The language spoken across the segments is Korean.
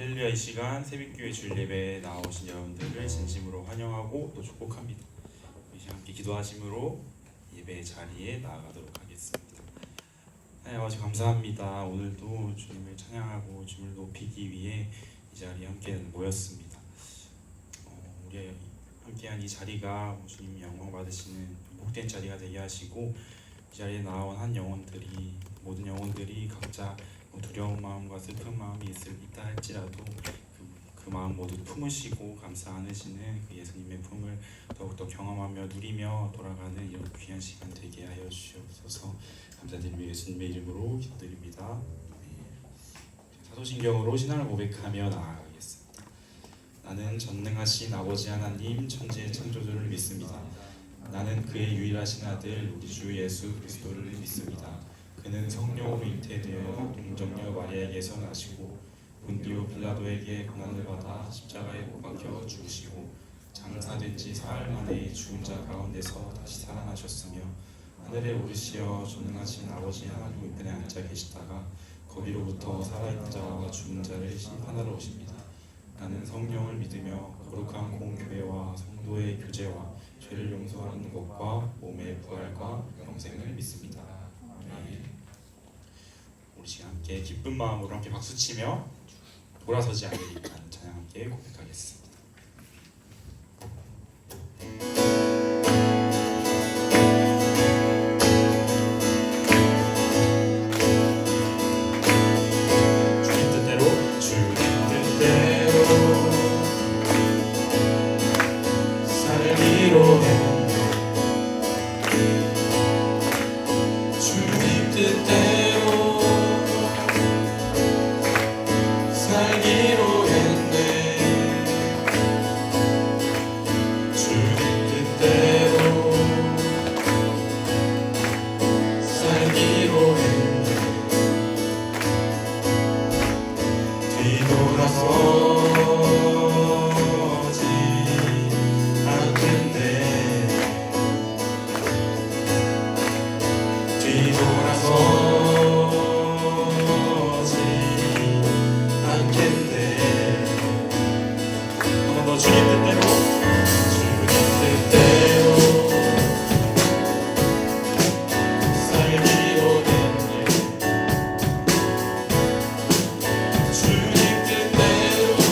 할렐루야. 이 시간 새벽교회 주일 예배에 나오신 여러분들을 진심으로 환영하고 또 축복합니다. 이 시간 함께 기도하심으로 예배 자리에 나아가도록 하겠습니다. 하나님 아버지 감사합니다. 오늘도 주님을 찬양하고 주님을 높이기 위해 이 자리에 함께 모였습니다. 우리 함께한 이 자리가 주님 영광 받으시는 복된 자리가 되게 하시고, 이 자리에 나온 한 영혼들이, 모든 영혼들이 각자 두려운 마음과 슬픈 마음이 있다 할지라도 그 마음 모두 품으시고 감사 안으시는 그 예수님의 품을 더욱더 경험하며 누리며 돌아가는 이런 귀한 시간 되게 하여 주시옵소서. 감사드리며 예수님의 이름으로 기도드립니다. 사도신경으로 신앙을 고백하며 나아가겠습니다. 나는 전능하신 아버지 하나님 천지의 창조주를 믿습니다. 나는 그의 유일하신 아들 우리 주 예수 그리스도를 믿습니다. 그는 성령으로 잉태되어 동정녀 마리아에게서 나시고 본디오 빌라도에게 고난을 받아 십자가에 못 박혀 죽으시고 장사된 지 사흘 만에 죽은 자 가운데서 다시 살아나셨으며 하늘에 오르시어 전능하신 아버지 하나님 우편에 앉아 계시다가 거기로부터 살아있는 자와 죽은 자를 심판하러 오십니다. 나는 성령을 믿으며 거룩한 공교회와 성도의 교제와 죄를 용서하는 것과 몸의 부활과 영생을 믿습니다. 우리 시간 함께 기쁜 마음으로 함께 박수치며 돌아서지 않으리라는 찬양 함께 고백하겠습니다. 주님 뜻대로 살기로 해. 주님 뜻대로 살기로 했네. 주님 뜻대로 살기로 했네. 뒤돌아서지 않겠네. 뒤돌아서지 않겠네. 한 번 더 주님 뜻대로 살기로 했네. 주님 뜻대로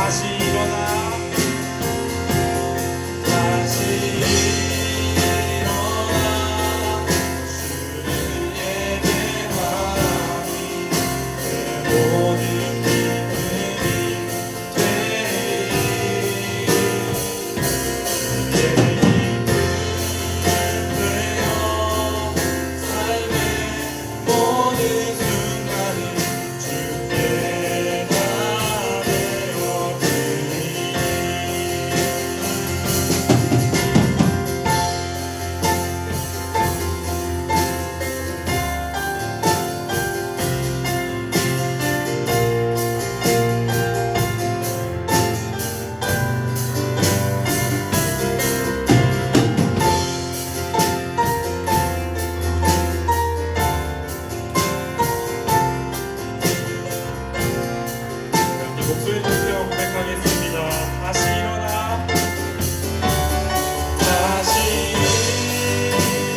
다시 일어나 다시 일어나 주를 예배하니 내 모든 기쁨이 되리 내 기쁨 되어 삶의 모든 순간을 주께 다 목소리 높여 고백하겠습니다. 다시 일어나 다시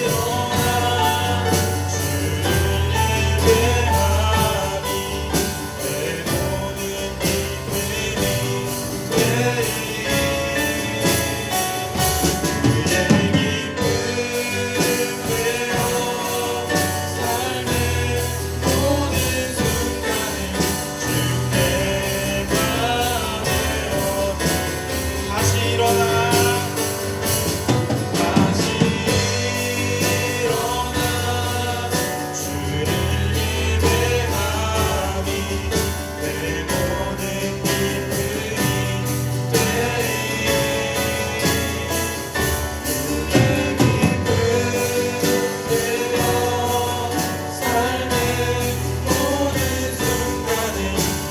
일어나 주를 예배하니 내 모든 기쁨이 되리 그의 기쁨 되어 삶의 모든 순간을 주께 다시 일어나 다시 일어나 주를 예배하니 내 모든 기쁨이 되리 그의 기쁨 되어 삶의 모든 순간을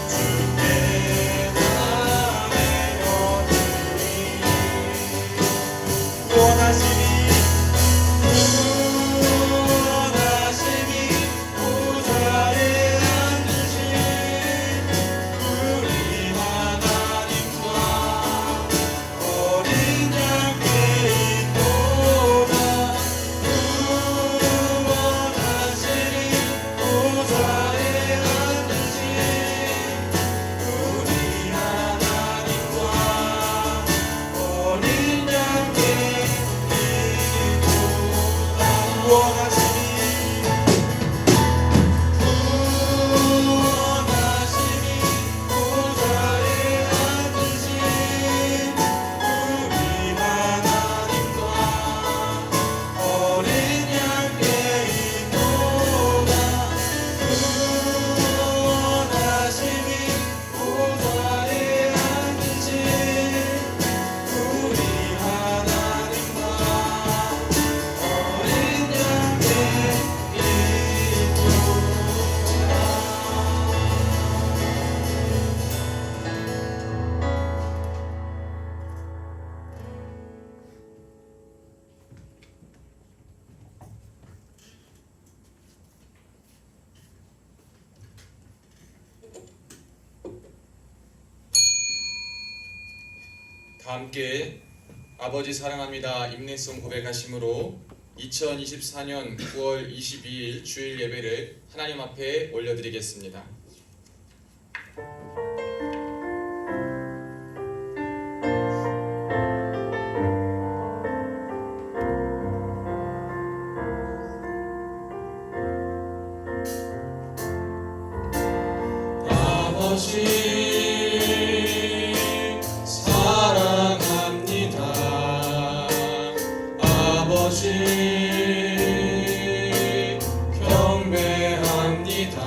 주께 다 원하심이 보좌에 앉으신 우리 하나님과 어린 양께 있도다 원하심이 보좌에 앉으신 우리 하나님과 어린 양께 원하심이 보좌에 앉으신 우리 하나님과 어린 양께 있도다 원하심이 보좌에 앉으신 우리 하나님과 어린 양께 다 함께 아버지 사랑합니다 임내송 고백하심으로 2024년 9월 22일 주일 예배를 하나님 앞에 올려드리겠습니다. 아버지 사랑합니다. 아버지 경배합니다.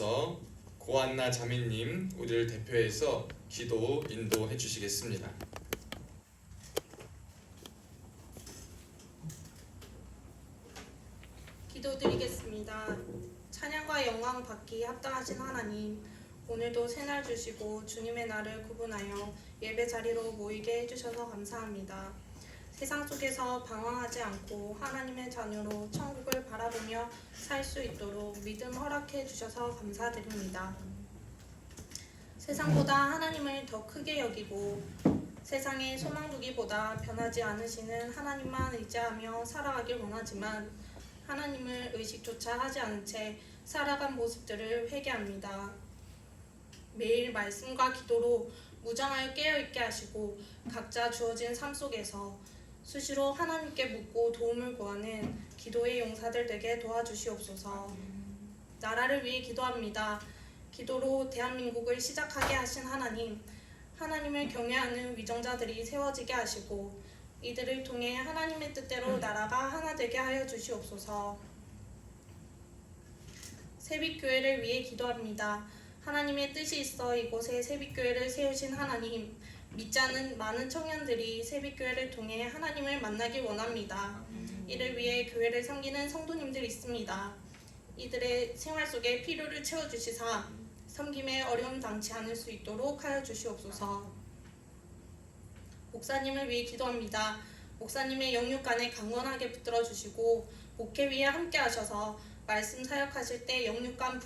이어서 고안나 자매님 우리를 대표해서 기도 인도해 주시겠습니다. 기도드리겠습니다. 찬양과 영광 받기 합당하신 하나님, 오늘도 새날 주시고 주님의 날을 구분하여 예배 자리로 모이게 해주셔서 감사합니다. 세상 속에서 방황하지 않고 하나님의 자녀로 천국을 바라보며 살 수 있도록 믿음 허락해 주셔서 감사드립니다. 세상보다 하나님을 더 크게 여기고 세상에 소망 두기보다 변하지 않으시는 하나님만 의지하며 살아가길 원하지만 하나님을 의식조차 하지 않은 채 살아간 모습들을 회개합니다. 매일 말씀과 기도로 무장하여 깨어있게 하시고 각자 주어진 삶 속에서 수시로 하나님께 묻고 도움을 구하는 기도의 용사들 되게 도와주시옵소서. 나라를 위해 기도합니다. 기도로 대한민국을 시작하게 하신 하나님, 하나님을 경외하는 위정자들이 세워지게 하시고 이들을 통해 하나님의 뜻대로 나라가 하나 되게 하여 주시옵소서. 세빛교회를 위해 기도합니다. 하나님의 뜻이 있어 이곳에 세빛교회를 세우신 하나님, 믿지 않는 많은 청년들이 세빛교회를 통해 하나님을 만나길 원합니다. 이를 위해 교회를 섬기는 성도님들이 있습니다. 이들의 생활 속에 필요를 채워주시사 섬김에 어려움 당치 않을 수 있도록 하여 주시옵소서. 목사님을 위해 기도합니다. 목사님의 영육간에 강건하게 붙들어 주시고 목회 위에 함께 하셔서 말씀 사역하실 때 영육간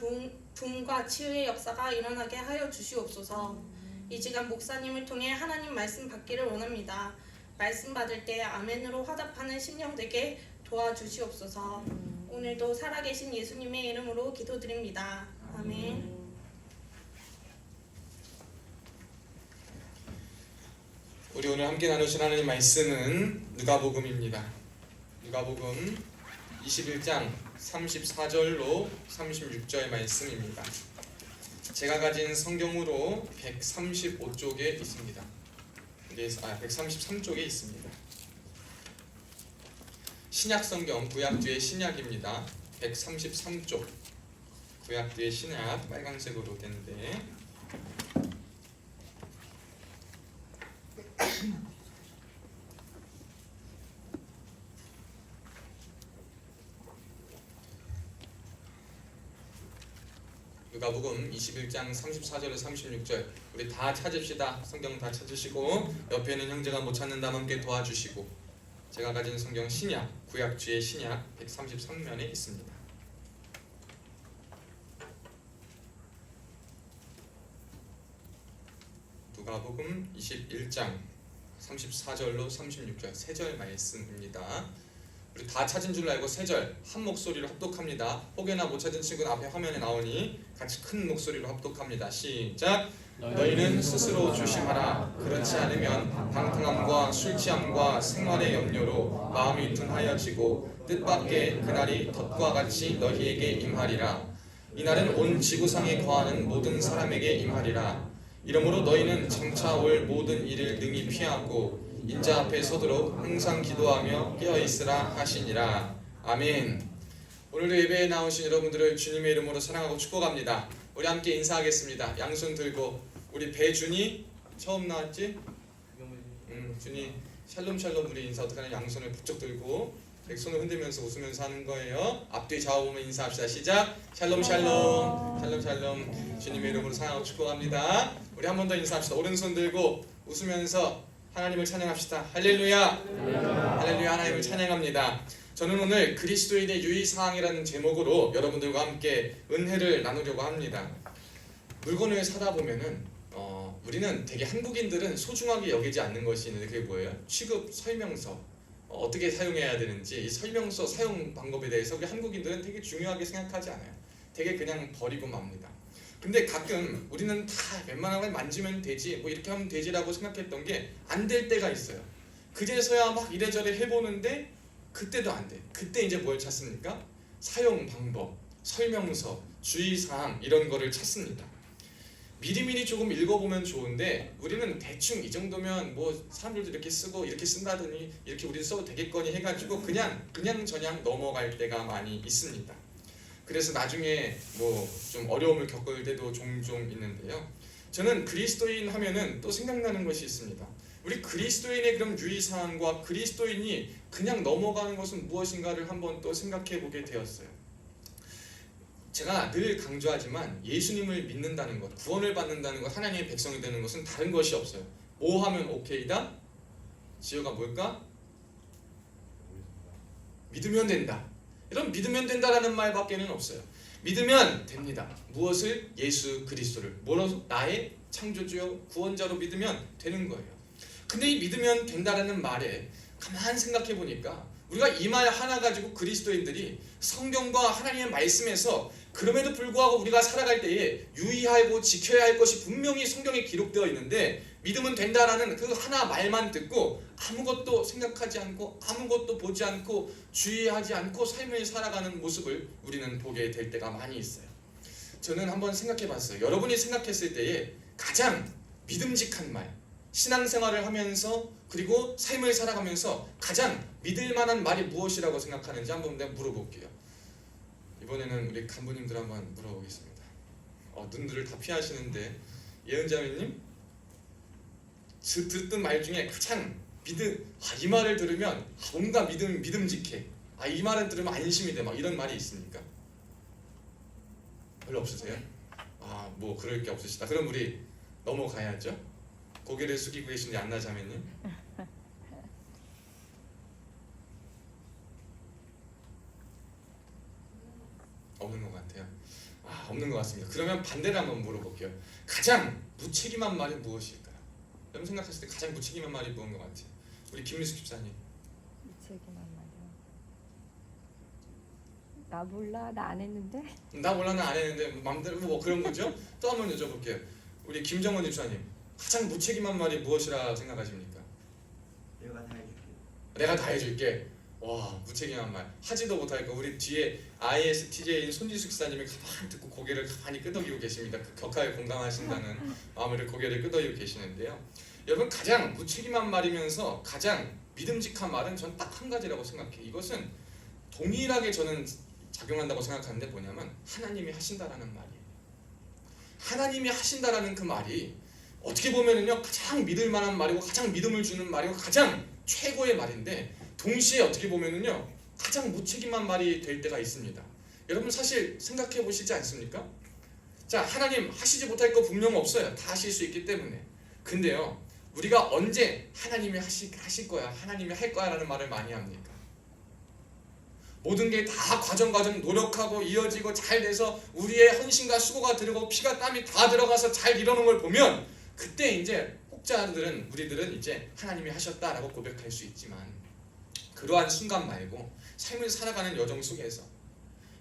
부흥과 치유의 역사가 일어나게 하여 주시옵소서. 이 시간 목사님을 통해 하나님 말씀 받기를 원합니다. 말씀 받을 때 아멘으로 화답하는 심령 되게 도와주시옵소서. 오늘도 살아계신 예수님의 이름으로 기도드립니다. 아멘. 우리 오늘 함께 나누신 하나님 말씀은 누가복음입니다. 누가복음 21장 34절로 36절 말씀입니다. 제가 가진 성경으로 135쪽에 있습니다. 133쪽에 있습니다. 신약 성경 구약 뒤에 신약입니다. 133쪽 구약 뒤에 신약 빨간색으로 되는데 누가복음 21장 34절에서 36절 우리 다 찾읍시다. 성경 다 찾으시고 옆에 있는 형제가 못 찾는다면 함께 도와주시고 제가 가진 성경 신약 구약 뒤에 신약 133면에 있습니다. 누가복음 21장 34절로 36절 세 절 말씀입니다. 우리 다 찾은 줄 알고 세 절 한 목소리로 합독합니다. 혹여나 못 찾은 친구는 앞에 화면에 나오니 같이 큰 목소리로 합독합니다. 시작! 너희는 스스로 조심하라. 그렇지 않으면 방탕함과 술 취함과 생활의 염려로 마음이 둔하여지고 뜻밖의 그날이 덫과 같이 너희에게 임하리라. 이날은 온 지구상에 거하는 모든 사람에게 임하리라. 이러므로 너희는 장차 올 모든 일을 능히 피하고 인자 앞에 서도록 항상 기도하며 깨어있으라 하시니라. 아멘. 오늘도 예배에 나오신 여러분들을 주님의 이름으로 사랑하고 축복합니다. 우리 함께 인사하겠습니다. 양손 들고 우리 배준이 처음 나왔지? 준이 샬롬 우리 인사 어떡하냐. 양손을 부쩍 들고 손을 흔들면서 웃으면서 하는 거예요. 앞뒤 좌우 보면 인사합시다. 시작. 샬롬 주님의 이름으로 사랑하고 축복합니다. 우리 한 번 더 인사합시다. 오른손 들고 웃으면서 하나님을 찬양합시다. 할렐루야. 할렐루야. 하나님을 찬양합니다. 저는 오늘 그리스도인의 유의사항이라는 제목으로 여러분들과 함께 은혜를 나누려고 합니다. 물건을 사다 보면은 우리는 되게 한국인들은 소중하게 여기지 않는 것이 있는데 그게 뭐예요? 취급 설명서 어떻게 사용해야 되는지 이 설명서 사용 방법에 대해서 우리 한국인들은 되게 중요하게 생각하지 않아요. 되게 그냥 버리고 맙니다. 근데 가끔 우리는 다 웬만하면 만지면 되지 뭐 이렇게 하면 되지라고 생각했던 게 안 될 때가 있어요. 그제서야 막 이래저래 해보는데 그때도 안 돼. 그때 이제 뭘 찾습니까? 사용 방법, 설명서, 주의사항 이런 거를 찾습니다. 미리미리 조금 읽어보면 좋은데 우리는 대충 이 정도면 뭐 사람들도 이렇게 쓰고 이렇게 쓴다더니 이렇게 우리도 써도 되겠거니 해가지고 그냥 넘어갈 때가 많이 있습니다. 그래서 나중에 뭐 좀 어려움을 겪을 때도 종종 있는데요. 저는 그리스도인 하면은 또 생각나는 것이 있습니다. 우리 그리스도인의 그런 유의사항과 그리스도인이 그냥 넘어가는 것은 무엇인가를 한번 또 생각해 보게 되었어요. 제가 늘 강조하지만 예수님을 믿는다는 것, 구원을 받는다는 것, 하나님의 백성이 되는 것은 다른 것이 없어요. 뭐 하면 오케이다? 지효가 뭘까? 믿으면 된다. 이런 믿으면 된다라는 말밖에는 없어요. 믿으면 됩니다. 무엇을? 예수 그리스도를. 뭐라서? 나의 창조주요 구원자로 믿으면 되는 거예요. 근데 이 믿으면 된다라는 말에 가만 생각해 보니까 우리가 이 말 하나 가지고 그리스도인들이 성경과 하나님의 말씀에서 그럼에도 불구하고 우리가 살아갈 때에 유의하고 지켜야 할 것이 분명히 성경에 기록되어 있는데 믿으면 된다라는 그 하나 말만 듣고 아무것도 생각하지 않고 아무것도 보지 않고 주의하지 않고 삶을 살아가는 모습을 우리는 보게 될 때가 많이 있어요. 저는 한번 생각해 봤어요. 여러분이 생각했을 때에 가장 믿음직한 말, 신앙생활을 하면서 그리고 삶을 살아가면서 가장 믿을 만한 말이 무엇이라고 생각하는지 한번 내가 물어볼게요. 이번에는 우리 간부님들 한번 물어보겠습니다. 눈들을 다 피하시는데 예은자매님 듣던 말 중에 가장 이 말을 들으면 뭔가 믿음직해. 이 말을 들으면 안심이 돼. 막 이런 말이 있습니까? 별로 없으세요? 뭐 그럴 게 없으시다. 그럼 우리 넘어가야죠. 고개를 숙이고 계신 안나 자매님. 없는 것 같아요. 없는 것 같습니다. 그러면 반대로 한번 물어볼게요. 가장 무책임한 말이 무엇일까요? 여러분 생각하실 때 가장 무책임한 말이 무엇인 것 같아요? 우리 김미숙 집사님. 무책임한 말이요. 나 몰라, 나 안 했는데. 나 몰라 나 안 했는데 맘대로 뭐 그런 거죠? 또 한번 여쭤볼게요. 우리 김정원 집사님. 가장 무책임한 말이 무엇이라 생각하십니까? 내가 다 해줄게. 내가 다 해줄게. 와, 무책임한 말. 하지도 못할 거. 우리 뒤에 ISTJ인 손지숙 사님이 가만히 듣고 고개를 가만히 끄덕이고 계십니다. 그 격하게 공감하신다는 마음으로 고개를 끄덕이고 계시는데요. 여러분 가장 무책임한 말이면서 가장 믿음직한 말은 전 딱 한 가지라고 생각해요. 이것은 동일하게 저는 작용한다고 생각하는데 뭐냐면 하나님이 하신다라는 말이에요. 하나님이 하신다라는 그 말이 어떻게 보면은요 가장 믿을 만한 말이고 가장 믿음을 주는 말이고 가장 최고의 말인데 동시에 어떻게 보면은요 가장 무책임한 말이 될 때가 있습니다. 여러분 사실 생각해 보시지 않습니까? 자, 하나님 하시지 못할 거 분명 없어요. 다 하실 수 있기 때문에. 근데요 우리가 언제 하나님이 하실 거야, 하나님이 할 거야 라는 말을 많이 합니까? 모든 게 다 과정 노력하고 이어지고 잘 돼서 우리의 헌신과 수고가 들어가고 피가 땀이 다 들어가서 잘 이루는 걸 보면 그때 이제 혹자들은 우리들은 이제 하나님이 하셨다라고 고백할 수 있지만 그러한 순간 말고 삶을 살아가는 여정 속에서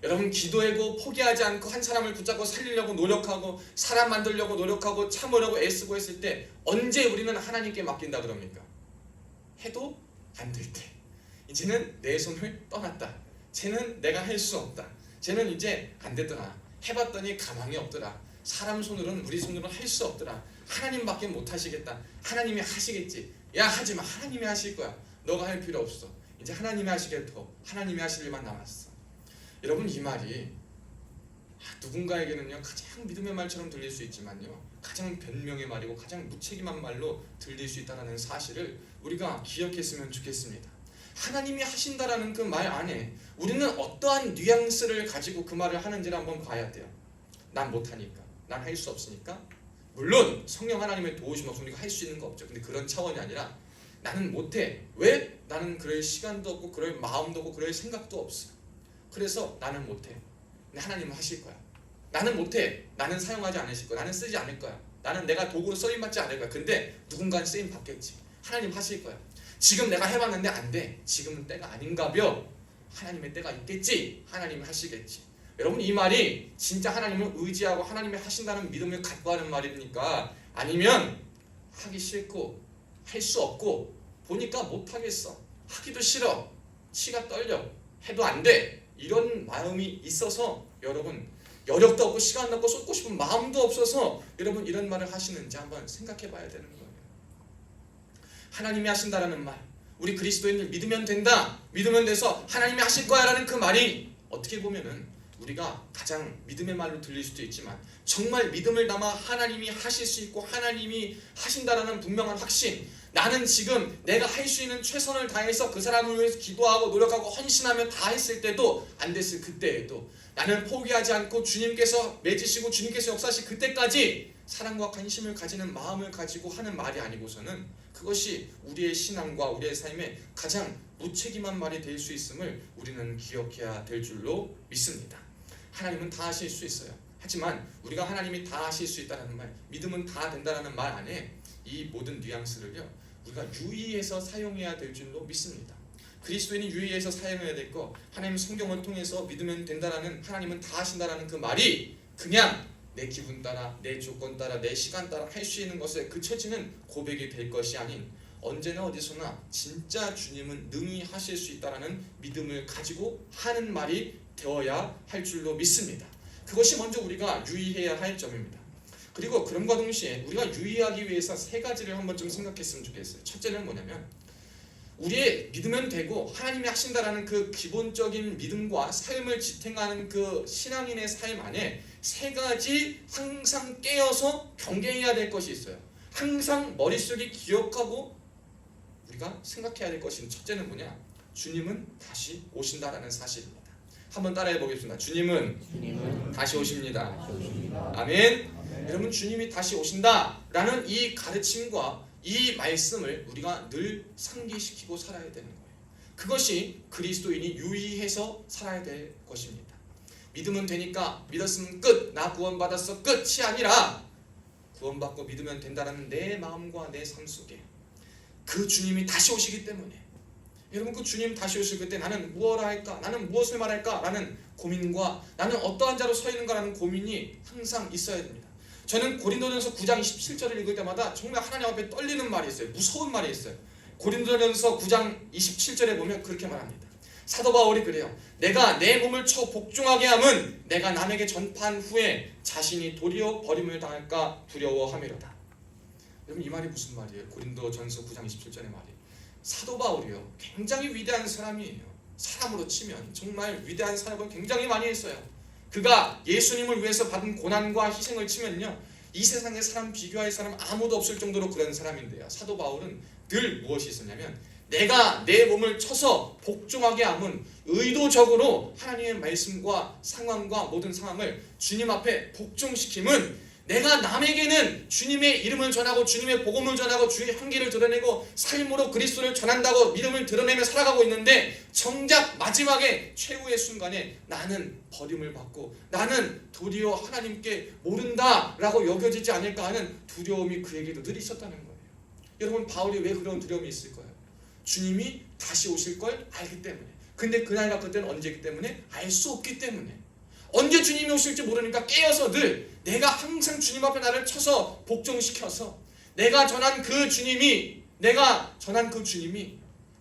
여러분 기도하고 포기하지 않고 한 사람을 붙잡고 살리려고 노력하고 사람 만들려고 노력하고 참으려고 애쓰고 했을 때 언제 우리는 하나님께 맡긴다 그럽니까? 해도 안 될 때 이제는 내 손을 떠났다. 쟤는 내가 할 수 없다. 쟤는 이제 안 되더라. 해봤더니 가망이 없더라. 사람 손으로는 우리 손으로는 할 수 없더라. 하나님밖에 못 하시겠다. 하나님이 하시겠지. 야 하지마. 하나님이 하실 거야. 너가 할 필요 없어. 이제 하나님이 하시겠고 하나님이 하실 일만 남았어. 여러분 이 말이 누군가에게는요 가장 믿음의 말처럼 들릴 수 있지만요 가장 변명의 말이고 가장 무책임한 말로 들릴 수 있다는 사실을 우리가 기억했으면 좋겠습니다. 하나님이 하신다라는 그 말 안에 우리는 어떠한 뉘앙스를 가지고 그 말을 하는지를 한번 봐야 돼요. 난 못하니까, 난 할 수 없으니까. 물론 성령 하나님의 도우심 없으면 우리가 할 수 있는 거 없죠. 근데 그런 차원이 아니라 나는 못해. 왜? 나는 그럴 시간도 없고 그럴 마음도 없고 그럴 생각도 없어. 그래서 나는 못해. 근데 하나님은 하실 거야. 나는 못해. 나는 사용하지 않으실 거야. 나는 쓰지 않을 거야. 나는 내가 도구로 쓰임받지 않을 거야. 근데 누군가는 쓰임 받겠지. 하나님 하실 거야. 지금 내가 해봤는데 안 돼. 지금은 때가 아닌가벼. 하나님의 때가 있겠지. 하나님이 하시겠지. 여러분 이 말이 진짜 하나님을 의지하고 하나님이 하신다는 믿음을 갖고 하는 말입니까? 아니면 하기 싫고 할 수 없고 보니까 못하겠어. 하기도 싫어. 치가 떨려. 해도 안 돼. 이런 마음이 있어서 여러분 여력도 없고 시간도 없고 쏟고 싶은 마음도 없어서 여러분 이런 말을 하시는지 한번 생각해 봐야 되는 거예요. 하나님이 하신다라는 말, 우리 그리스도인들 믿으면 된다, 믿으면 돼서 하나님이 하실 거야 라는 그 말이 어떻게 보면은 우리가 가장 믿음의 말로 들릴 수도 있지만 정말 믿음을 담아 하나님이 하실 수 있고 하나님이 하신다라는 분명한 확신, 나는 지금 내가 할 수 있는 최선을 다해서 그 사람을 위해서 기도하고 노력하고 헌신하며 다 했을 때도 안 됐을 그때에도 나는 포기하지 않고 주님께서 맺으시고 주님께서 역사하실 그때까지 사랑과 관심을 가지는 마음을 가지고 하는 말이 아니고서는 그것이 우리의 신앙과 우리의 삶에 가장 무책임한 말이 될 수 있음을 우리는 기억해야 될 줄로 믿습니다. 하나님은 다 하실 수 있어요. 하지만 우리가 하나님이 다 하실 수 있다는 말, 믿음은 다 된다는 말 안에 이 모든 뉘앙스를요 우리가 유의해서 사용해야 될 줄로 믿습니다. 그리스도인이 유의해서 사용해야 될 거, 하나님 성경을 통해서 믿으면 된다라는, 하나님은 다 하신다라는 그 말이 그냥 내 기분 따라, 내 조건 따라, 내 시간 따라 할 수 있는 것에 그쳐지는 고백이 될 것이 아닌 언제나 어디서나 진짜 주님은 능히 하실 수 있다라는 믿음을 가지고 하는 말이 되어야 할 줄로 믿습니다. 그것이 먼저 우리가 유의해야 할 점입니다. 그리고 그럼과 동시에 우리가 유의하기 위해서 세 가지를 한번 좀 생각했으면 좋겠어요. 첫째는 뭐냐면 우리의 믿으면 되고 하나님이 하신다라는 그 기본적인 믿음과 삶을 지탱하는 그 신앙인의 삶 안에 세 가지 항상 깨어서 경계해야 될 것이 있어요. 항상 머릿속에 기억하고 우리가 생각해야 될 것인 첫째는 뭐냐? 주님은 다시 오신다라는 사실입니다. 한번 따라해 보겠습니다. 주님은 다시 오십니다. 아멘. 여러분, 주님이 다시 오신다라는 이 가르침과 이 말씀을 우리가 늘 상기시키고 살아야 되는 거예요. 그것이 그리스도인이 유의해서 살아야 될 것입니다. 믿으면 되니까 믿었으면 끝, 나 구원받았어, 끝이 아니라 구원받고 믿으면 된다는 내 마음과 내 삶 속에 그 주님이 다시 오시기 때문에, 여러분, 그 주님 다시 오실 그때 나는 무엇을 할까, 나는 무엇을 말할까 라는 고민과 나는 어떠한 자로 서 있는가라는 고민이 항상 있어야 됩니다. 저는 고린도전서 9장 27절을 읽을 때마다 정말 하나님 앞에 떨리는 말이 있어요. 무서운 말이 있어요. 고린도전서 9장 27절에 보면 그렇게 말합니다. 사도 바울이 그래요. 내가 내 몸을 쳐 복종하게 함은 내가 남에게 전파한 후에 자신이 도리어 버림을 당할까 두려워함이로다. 여러분, 이 말이 무슨 말이에요? 고린도전서 9장 27절의 말이, 사도 바울이요 굉장히 위대한 사람이에요. 사람으로 치면 정말 위대한 사역을 굉장히 많이 했어요. 그가 예수님을 위해서 받은 고난과 희생을 치면요 이 세상에 사람 비교할 사람 아무도 없을 정도로 그런 사람인데요, 사도 바울은 늘 무엇이 있었냐면 내가 내 몸을 쳐서 복종하게 함은 의도적으로 하나님의 말씀과 상황과 모든 상황을 주님 앞에 복종시킴은 내가 남에게는 주님의 이름을 전하고 주님의 복음을 전하고 주의 향기를 드러내고 삶으로 그리스도를 전한다고 믿음을 드러내며 살아가고 있는데 정작 마지막에 최후의 순간에 나는 버림을 받고 나는 도리어 하나님께 모른다라고 여겨지지 않을까 하는 두려움이 그에게도 늘 있었다는 거예요. 여러분, 바울이 왜 그런 두려움이 있을 거예요? 주님이 다시 오실 걸 알기 때문에. 근데 그날과 그때는 언제이기 때문에? 알 수 없기 때문에. 언제 주님이 오실지 모르니까 깨어서 늘 내가 항상 주님 앞에 나를 쳐서 복종시켜서 내가 전한 그 주님이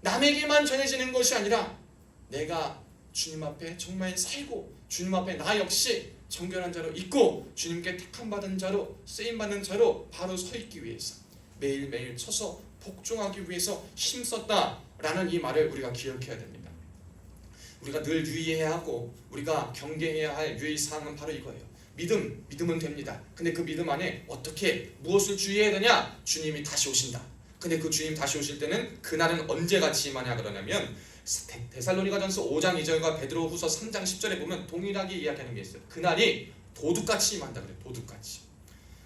남에게만 전해지는 것이 아니라 내가 주님 앞에 정말 살고 주님 앞에 나 역시 정결한 자로 있고 주님께 택함받은 자로 쓰임받는 자로 바로 서 있기 위해서 매일매일 쳐서 복종하기 위해서 힘썼다라는 이 말을 우리가 기억해야 됩니다. 우리가 늘 유의해야 하고 우리가 경계해야 할 유의사항은 바로 이거예요. 믿음은 됩니다. 근데 그 믿음 안에 어떻게 무엇을 주의해야 되냐? 주님이 다시 오신다. 근데 그 주님 다시 오실 때는 그날은 언제 같이 임하냐 그러냐면 데살로니가전서 5장 2절과 베드로후서 3장 10절에 보면 동일하게 이야기하는 게 있어요. 그날이 도둑같이 임한다 그래요. 도둑같이.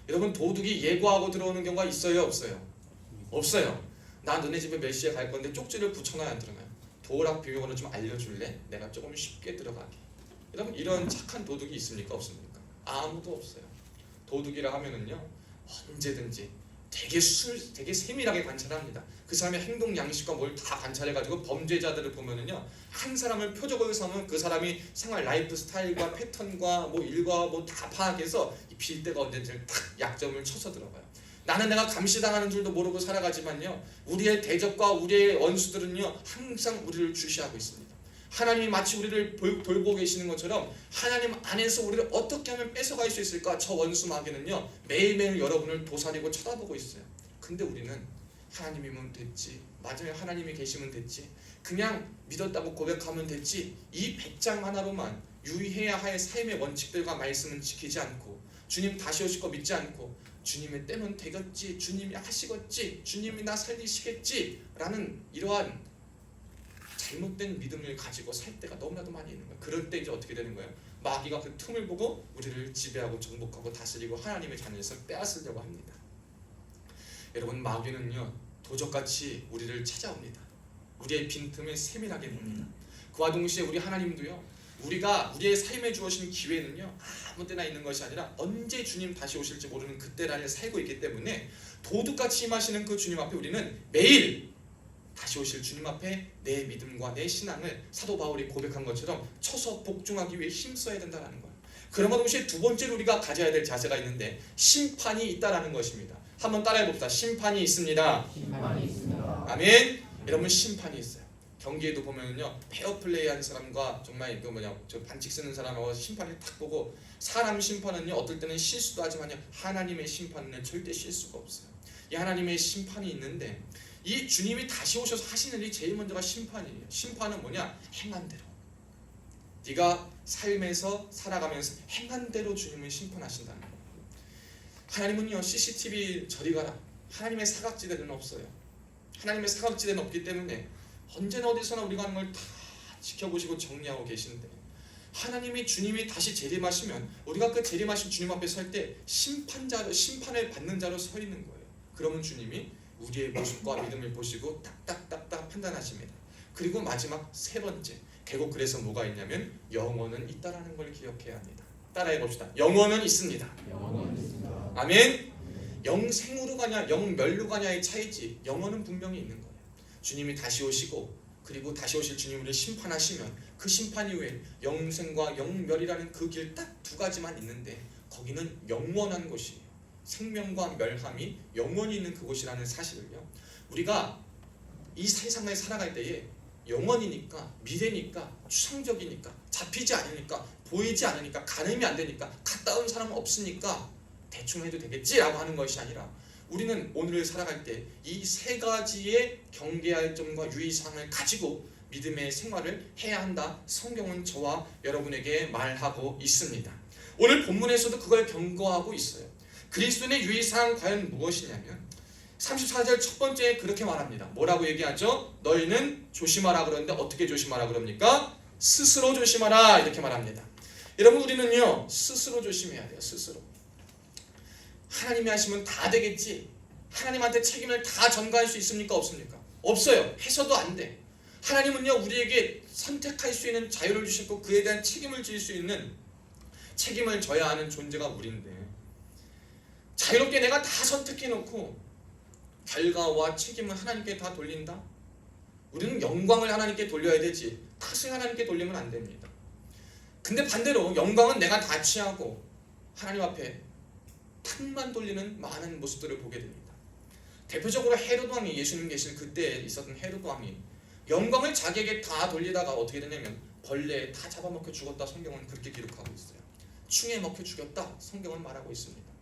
여러분, 도둑이 예고하고 들어오는 경우가 있어요, 없어요? 없어요. 나 너네 집에 몇 시에 갈 건데 쪽지를 붙여놔야 안 들어가요. 도락 비밀번호 좀 알려줄래? 내가 조금 쉽게 들어가게. 여러분, 이런 착한 도둑이 있습니까? 없습니까? 아무도 없어요. 도둑이라 하면은요 언제든지 되게 세밀하게 관찰합니다. 그 사람의 행동 양식과 뭘 다 관찰해가지고 범죄자들을 보면은요 한 사람을 표적으로 삼으면 그 사람이 생활 라이프 스타일과 패턴과 뭐 일과 뭐 다 파악해서 이 빌대가 언제든지 탁 약점을 쳐서 들어가요. 나는 내가 감시당하는 줄도 모르고 살아가지만요 우리의 대적과 우리의 원수들은요 항상 우리를 주시하고 있습니다. 하나님이 마치 우리를 돌보고 계시는 것처럼 하나님 안에서 우리를 어떻게 하면 뺏어갈 수 있을까, 저 원수 마귀는요 매일매일 여러분을 도사리고 쳐다보고 있어요. 근데 우리는 하나님이면 됐지, 마지막에 하나님이 계시면 됐지, 그냥 믿었다고 고백하면 됐지, 이 배짱 하나로만 유의해야 할 삶의 원칙들과 말씀은 지키지 않고 주님 다시 오실 거 믿지 않고 주님의 때면 되겠지, 주님이 하시겠지, 주님이 나 살리시겠지 라는 이러한 잘못된 믿음을 가지고 살 때가 너무나도 많이 있는 거예요. 그럴 때 이제 어떻게 되는 거예요? 마귀가 그 틈을 보고 우리를 지배하고 정복하고 다스리고 하나님의 자녀에서 빼앗으려고 합니다. 여러분, 마귀는요 도적같이 우리를 찾아옵니다. 우리의 빈틈을 세밀하게 봅니다. 그와 동시에 우리 하나님도요, 우리가 우리의 삶에 주어진 기회는요 아무 때나 있는 것이 아니라 언제 주님 다시 오실지 모르는 그때를 살고 있기 때문에 도둑같이 임하시는 그 주님 앞에 우리는 매일 다시 오실 주님 앞에 내 믿음과 내 신앙을 사도 바울이 고백한 것처럼 쳐서 복종하기 위해 힘써야 된다는 거예요. 그러면 동시에 두 번째로 우리가 가져야 될 자세가 있는데 심판이 있다라는 것입니다. 한번 따라해 봅시다. 심판이 있습니다. 심판이 있습니다. 아멘. 여러분, 심판이 있어요. 경기에도 보면요 페어플레이한 사람과 정말 저 반칙 쓰는 사람하고 심판을 딱 보고, 사람 심판은요 어떨 때는 실수도 하지만요 하나님의 심판은 절대 실수가 없어요. 이 하나님의 심판이 있는데 이 주님이 다시 오셔서 하시는 일이 제일 먼저가 심판이에요. 심판은 뭐냐? 행한 대로. 네가 삶에서 살아가면서 행한 대로 주님을 심판하신다는 거예요. 하나님은요 CCTV 저리 가라, 하나님의 사각지대는 없어요. 하나님의 사각지대는 없기 때문에 언제나 어디서나 우리가 하는 걸 다 지켜보시고 정리하고 계신데, 하나님이 주님이 다시 재림하시면 우리가 그 재림하신 주님 앞에 설 때 심판자로, 심판을 받는 자로 서 있는 거예요. 그러면 주님이 우리의 모습과 믿음을 보시고 딱딱딱딱 판단하십니다. 그리고 마지막 세 번째, 결국 그래서 뭐가 있냐면 영원은 있다라는 걸 기억해야 합니다. 따라해 봅시다. 영원은 있습니다. 영원은 있습니다. 아멘. 영생으로 가냐 영멸로 가냐의 차이지 영원은 분명히 있는 거예요. 주님이 다시 오시고 그리고 다시 오실 주님을 심판하시면 그 심판 이후에 영생과 영멸이라는 그 길 딱 두 가지만 있는데 거기는 영원한 곳이에요. 생명과 멸함이 영원히 있는 그곳이라는 사실을요, 우리가 이 세상을 살아갈 때에 영원이니까, 미래니까, 추상적이니까, 잡히지 않으니까, 보이지 않으니까, 가늠이 안 되니까, 갔다 온 사람은 없으니까 대충 해도 되겠지라고 하는 것이 아니라, 우리는 오늘을 살아갈 때 이 세 가지의 경계할 점과 유의사항을 가지고 믿음의 생활을 해야 한다. 성경은 저와 여러분에게 말하고 있습니다. 오늘 본문에서도 그걸 경고하고 있어요. 그리스도인의 유의사항 과연 무엇이냐면 34절 첫 번째에 그렇게 말합니다. 뭐라고 얘기하죠? 너희는 조심하라 그러는데 어떻게 조심하라 그럽니까? 스스로 조심하라 이렇게 말합니다. 여러분, 우리는요 스스로 조심해야 돼요. 스스로. 하나님이 하시면 다 되겠지, 하나님한테 책임을 다 전가할 수 있습니까? 없습니까? 없어요. 해서도 안 돼. 하나님은요 우리에게 선택할 수 있는 자유를 주셨고 그에 대한 책임을 질 수 있는, 책임을 져야 하는 존재가 우리인데, 자유롭게 내가 다 선택해놓고 결과와 책임을 하나님께 다 돌린다? 우리는 영광을 하나님께 돌려야 되지 탓을 하나님께 돌리면 안 됩니다. 근데 반대로 영광은 내가 다 취하고 하나님 앞에 탓만 돌리는 많은 모습들을 보게 됩니다. 대표적으로 헤롯 왕이, 예수님 계실 그때 있었던 헤롯 왕이 영광을 자기에게 다 돌리다가 어떻게 되냐면 벌레에 다 잡아먹혀 죽었다. 성경은 그렇게 기록하고 있어요. 충에 먹혀 죽였다. 성경은 말하고 있습니다.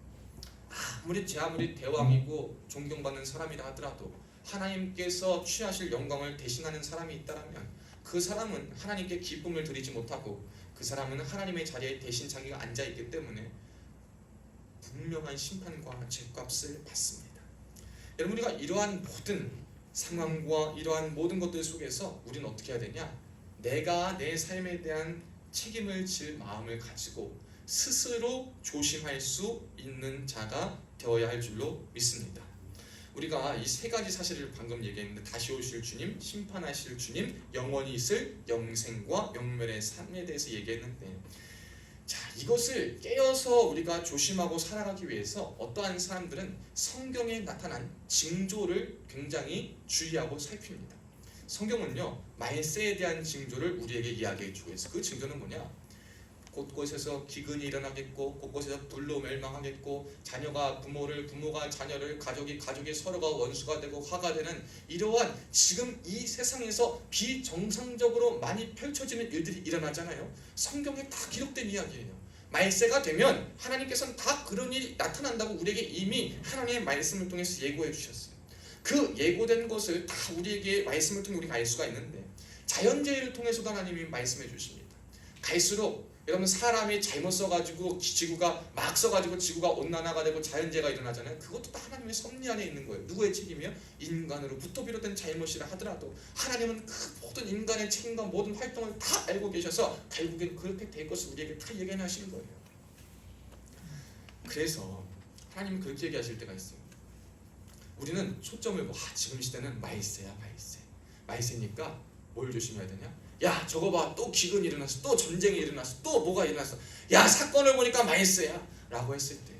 아무리 대왕이고 존경받는 사람이라 하더라도 하나님께서 취하실 영광을 대신하는 사람이 있다면 그 사람은 하나님께 기쁨을 드리지 못하고 그 사람은 하나님의 자리에 대신 자기가 앉아있기 때문에 분명한 심판과 죄값을 받습니다. 여러분, 우리가 이러한 모든 상황과 이러한 모든 것들 속에서 우리는 어떻게 해야 되냐? 내가 내 삶에 대한 책임을 질 마음을 가지고 스스로 조심할 수 있는 자가 되어야 할 줄로 믿습니다. 우리가 이 세 가지 사실을 방금 얘기했는데, 다시 오실 주님, 심판하실 주님, 영원히 있을 영생과 영멸의 삶에 대해서 얘기했는데, 자, 이것을 깨어서 우리가 조심하고 살아가기 위해서 어떠한 사람들은 성경에 나타난 징조를 굉장히 주의하고 살핍니다. 성경은요 말세에 대한 징조를 우리에게 이야기해 주고 있어요. 그 징조는 뭐냐? 곳곳에서 기근이 일어나겠고, 곳곳에서 불로 멸망하겠고, 자녀가 부모를, 부모가 자녀를, 가족이 서로가 원수가 되고 화가 되는 이러한 지금 이 세상에서 비정상적으로 많이 펼쳐지는 일들이 일어나잖아요. 성경에 다 기록된 이야기예요. 말세가 되면 하나님께서는 다 그런 일이 나타난다고 우리에게 이미 하나님의 말씀을 통해서 예고해 주셨어요. 그 예고된 것을 다 우리에게 말씀을 통해 우리가 알 수가 있는데, 자연재해를 통해서도 하나님이 말씀해 주십니다. 갈수록 여러분 사람이 잘못 써가지고 지구가 막 써가지고 지구가 온난화가 되고 자연재해가 일어나잖아요. 그것도 다 하나님의 섭리 안에 있는 거예요. 누구의 책임이요? 인간으로부터 비롯된 잘못이라 하더라도 하나님은 그 모든 인간의 책임과 모든 활동을 다 알고 계셔서 결국엔 그렇게 될 것을 우리에게 다 예견하시는 거예요. 그래서 하나님은 그렇게 얘기하실 때가 있어요. 우리는 초점을 지금 시대는 말세야 말세니까 뭘 조심해야 되냐? 야 저거 봐, 또 기근이 일어났어, 또 전쟁이 일어났어, 또 뭐가 일어났어, 야 사건을 보니까 말세야 라고 했을 때